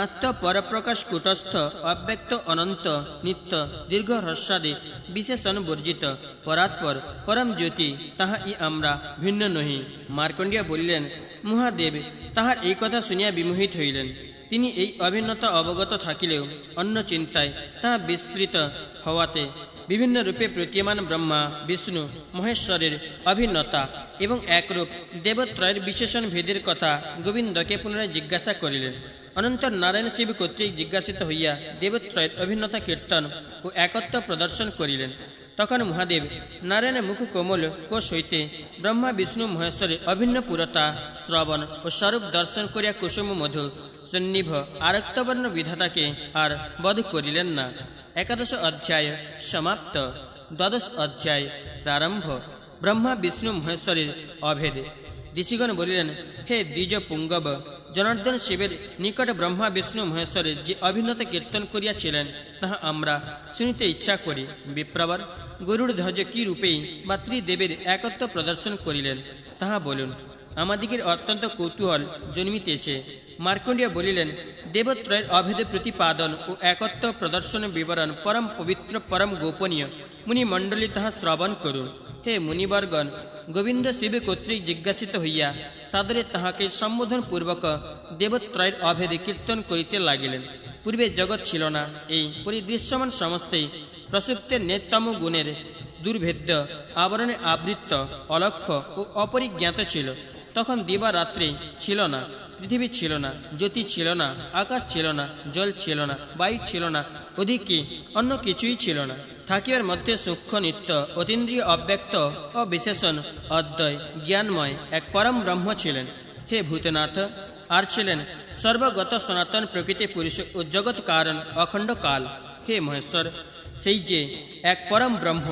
আত্ম পরপ্রকাশ কূটস্থ অব্যক্ত অনন্ত নিত্য দীর্ঘ হ্রস্বাদে বিশেষণ বর্জিত পরাৎপর পরম জ্যোতি, তাহাই আমরা, ভিন্ন নহি। মার্কণ্ডেয় বলিলেন, মহাদেব তাহার এই কথা শুনিয়া বিমোহিত হইলেন। তিনি এই অভিন্নতা অবগত থাকিলেও অন্য চিন্তায় তাহা বিস্তৃত হওয়াতে বিভিন্ন রূপে প্রতীয়মান ব্রহ্মা বিষ্ণু মহেশ্বরের অভিন্নতা এবং একরূপ দেবত্রয়ের বিশেষণ ভেদের কথা গোবিন্দকে পুনরায় জিজ্ঞাসা করিলেন। অনন্তর নারায়ণ শিব কর্তৃক জিজ্ঞাসিত হইয়া দেবত্রয়ের অভিন্নতা কীর্তন ও একত্ব প্রদর্শন করিলেন। তখন মহাদেব নারায়ণের মুখ কোমল কোষ হইতে ব্রহ্মা বিষ্ণু মহেশ্বরের অভিন্ন পুরতা শ্রবণ ও স্বরূপ দর্শন করিয়া কুসুম মধু সন্নিভ আরক্তবর্ণ বিধাতাকে আর বধ করিলেন না। একাদশ অধ্যায় সমাপ্ত। দ্বাদশ অধ্যায় প্রারম্ভ। ব্রহ্মা বিষ্ণু মহেশ্বরের অভেদ। ঋষিগণ বলিলেন, হে দ্বিজ পুঙ্গব, জনার্দন শিবের নিকট ব্রহ্মা বিষ্ণু মহেশ্বরের যে অভিন্নতা কীর্তন করিয়াছিলেন তাহা আমরা শুনিতে ইচ্ছা করি। বিপ্রবর গরুড়ধ্বজ কি রূপেই বা ত্রিদেবের একত্ব প্রদর্শন করিলেন তাহা বলুন, আমাদিগের অত্যন্ত কৌতূহল জন্মিতেছে। মার্কণ্ডেয় বলিলেন, দেবত্রয়ের অভেদ প্রতিপাদন ও একত্ব প্রদর্শন বিবরণ পরম পবিত্র পরম গোপনীয়, মুনিমণ্ডলী তাহা শ্রবণ করুন। হে মুনিবর্গণ, গোবিন্দ শিব কর্তৃক জিজ্ঞাসিত হইয়া সাদরে তাহাকে সম্বোধন পূর্বক দেবত্রয়ের অভেদে কীর্তন করিতে লাগিলেন। পূর্বে জগৎ ছিল না, এই পরিদৃশ্যমান সমস্তই প্রসুপ্তের নেতম গুণের দুর্ভেদ্য আবরণে আবৃত্ত, অলক্ষ্য ও অপরিজ্ঞাত ছিল। তখন দিবারাত্রি ছিল না, পৃথিবী ছিল না, জ্যোতি ছিল না, আকাশ ছিল না, জল ছিল না, বায়ু ছিল না, অধিক অন্য কিছুই ছিল না। থাকিবার মধ্যে সূক্ষ্ম নিত্য অতীন্দ্রিয় অব্যক্ত ও বিশেষণ অদ্বয় জ্ঞানময় এক পরম ব্রহ্ম ছিলেন। হে ভূতনাথ, আর ছিলেন সর্বগত সনাতন প্রকৃতি পুরুষ ও জগৎ কারণ অখণ্ড কাল। হে মহেশ্বর, সেই যে এক পরম ব্রহ্ম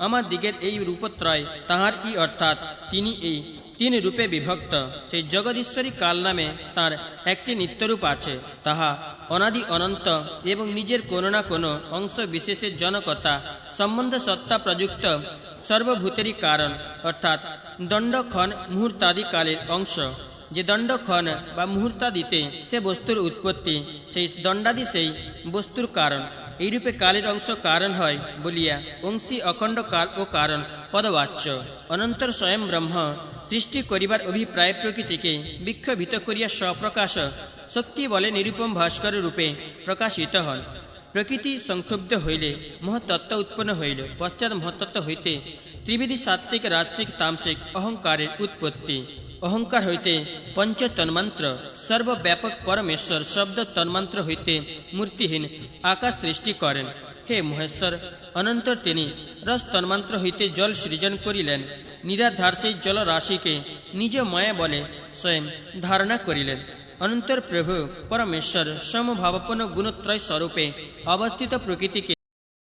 আমার দিগের এই রূপত্রয়, তাহার ই অর্থাৎ তিনি এই তিন রূপে বিভক্ত। সেই জগদীশ্বরী কাল নামে তার একটি নিত্যরূপ আছে, তাহা অনাদি অনন্ত এবং নিজের কোনো না কোনো অংশ বিশেষের জনকতা সম্বন্ধ সত্তা প্রযুক্ত সর্বভূতেরই কারণ, অর্থাৎ দণ্ডক্ষণ মুহূর্তাদি কালের অংশ। যে দণ্ডক্ষণ বা মুহূর্তাদিতে সে বস্তুর উৎপত্তি, সেই দণ্ডাদি সেই বস্তুর কারণ। এইরূপে কালের অংশ কারণ হয় বলিয়া অংশী অখণ্ড কাল ও কারণ পদবাচ্য। অনন্তর স্বয়ং ব্রহ্ম সৃষ্টি করিবার অভিপ্রায় প্রকৃতিকে বিক্ষোভিত করিয়া স্বপ্রকাশ শক্তি বলে নিরূপম ভাস্কর রূপে প্রকাশিত হন। प्रकृति संक्षुब्ध हईले महतत्व उत्पन्न हईल, पश्चात महतत्व हईते त्रिविधि सात्विक राजसिक तामसिक अहंकारेर उत्पत्ति। अहंकार हईते पंच तन्मांत्र सर्वव्यापक परमेश्वर शब्द तन्मांत्र हईते मूर्तिहीन आकाश सृष्टि करें। हे महेश्वर, अनंतर तिनि रस तन्मांत्र हईते जल सृजन करिलेन। निराधार से जल राशि के निज माया बले स्वयं धारणा करिलेन। अनंतर प्रभु परमेश्वर समभावपूर्ण गुणत्रय स्वरूपे अवस्थित प्रकृति के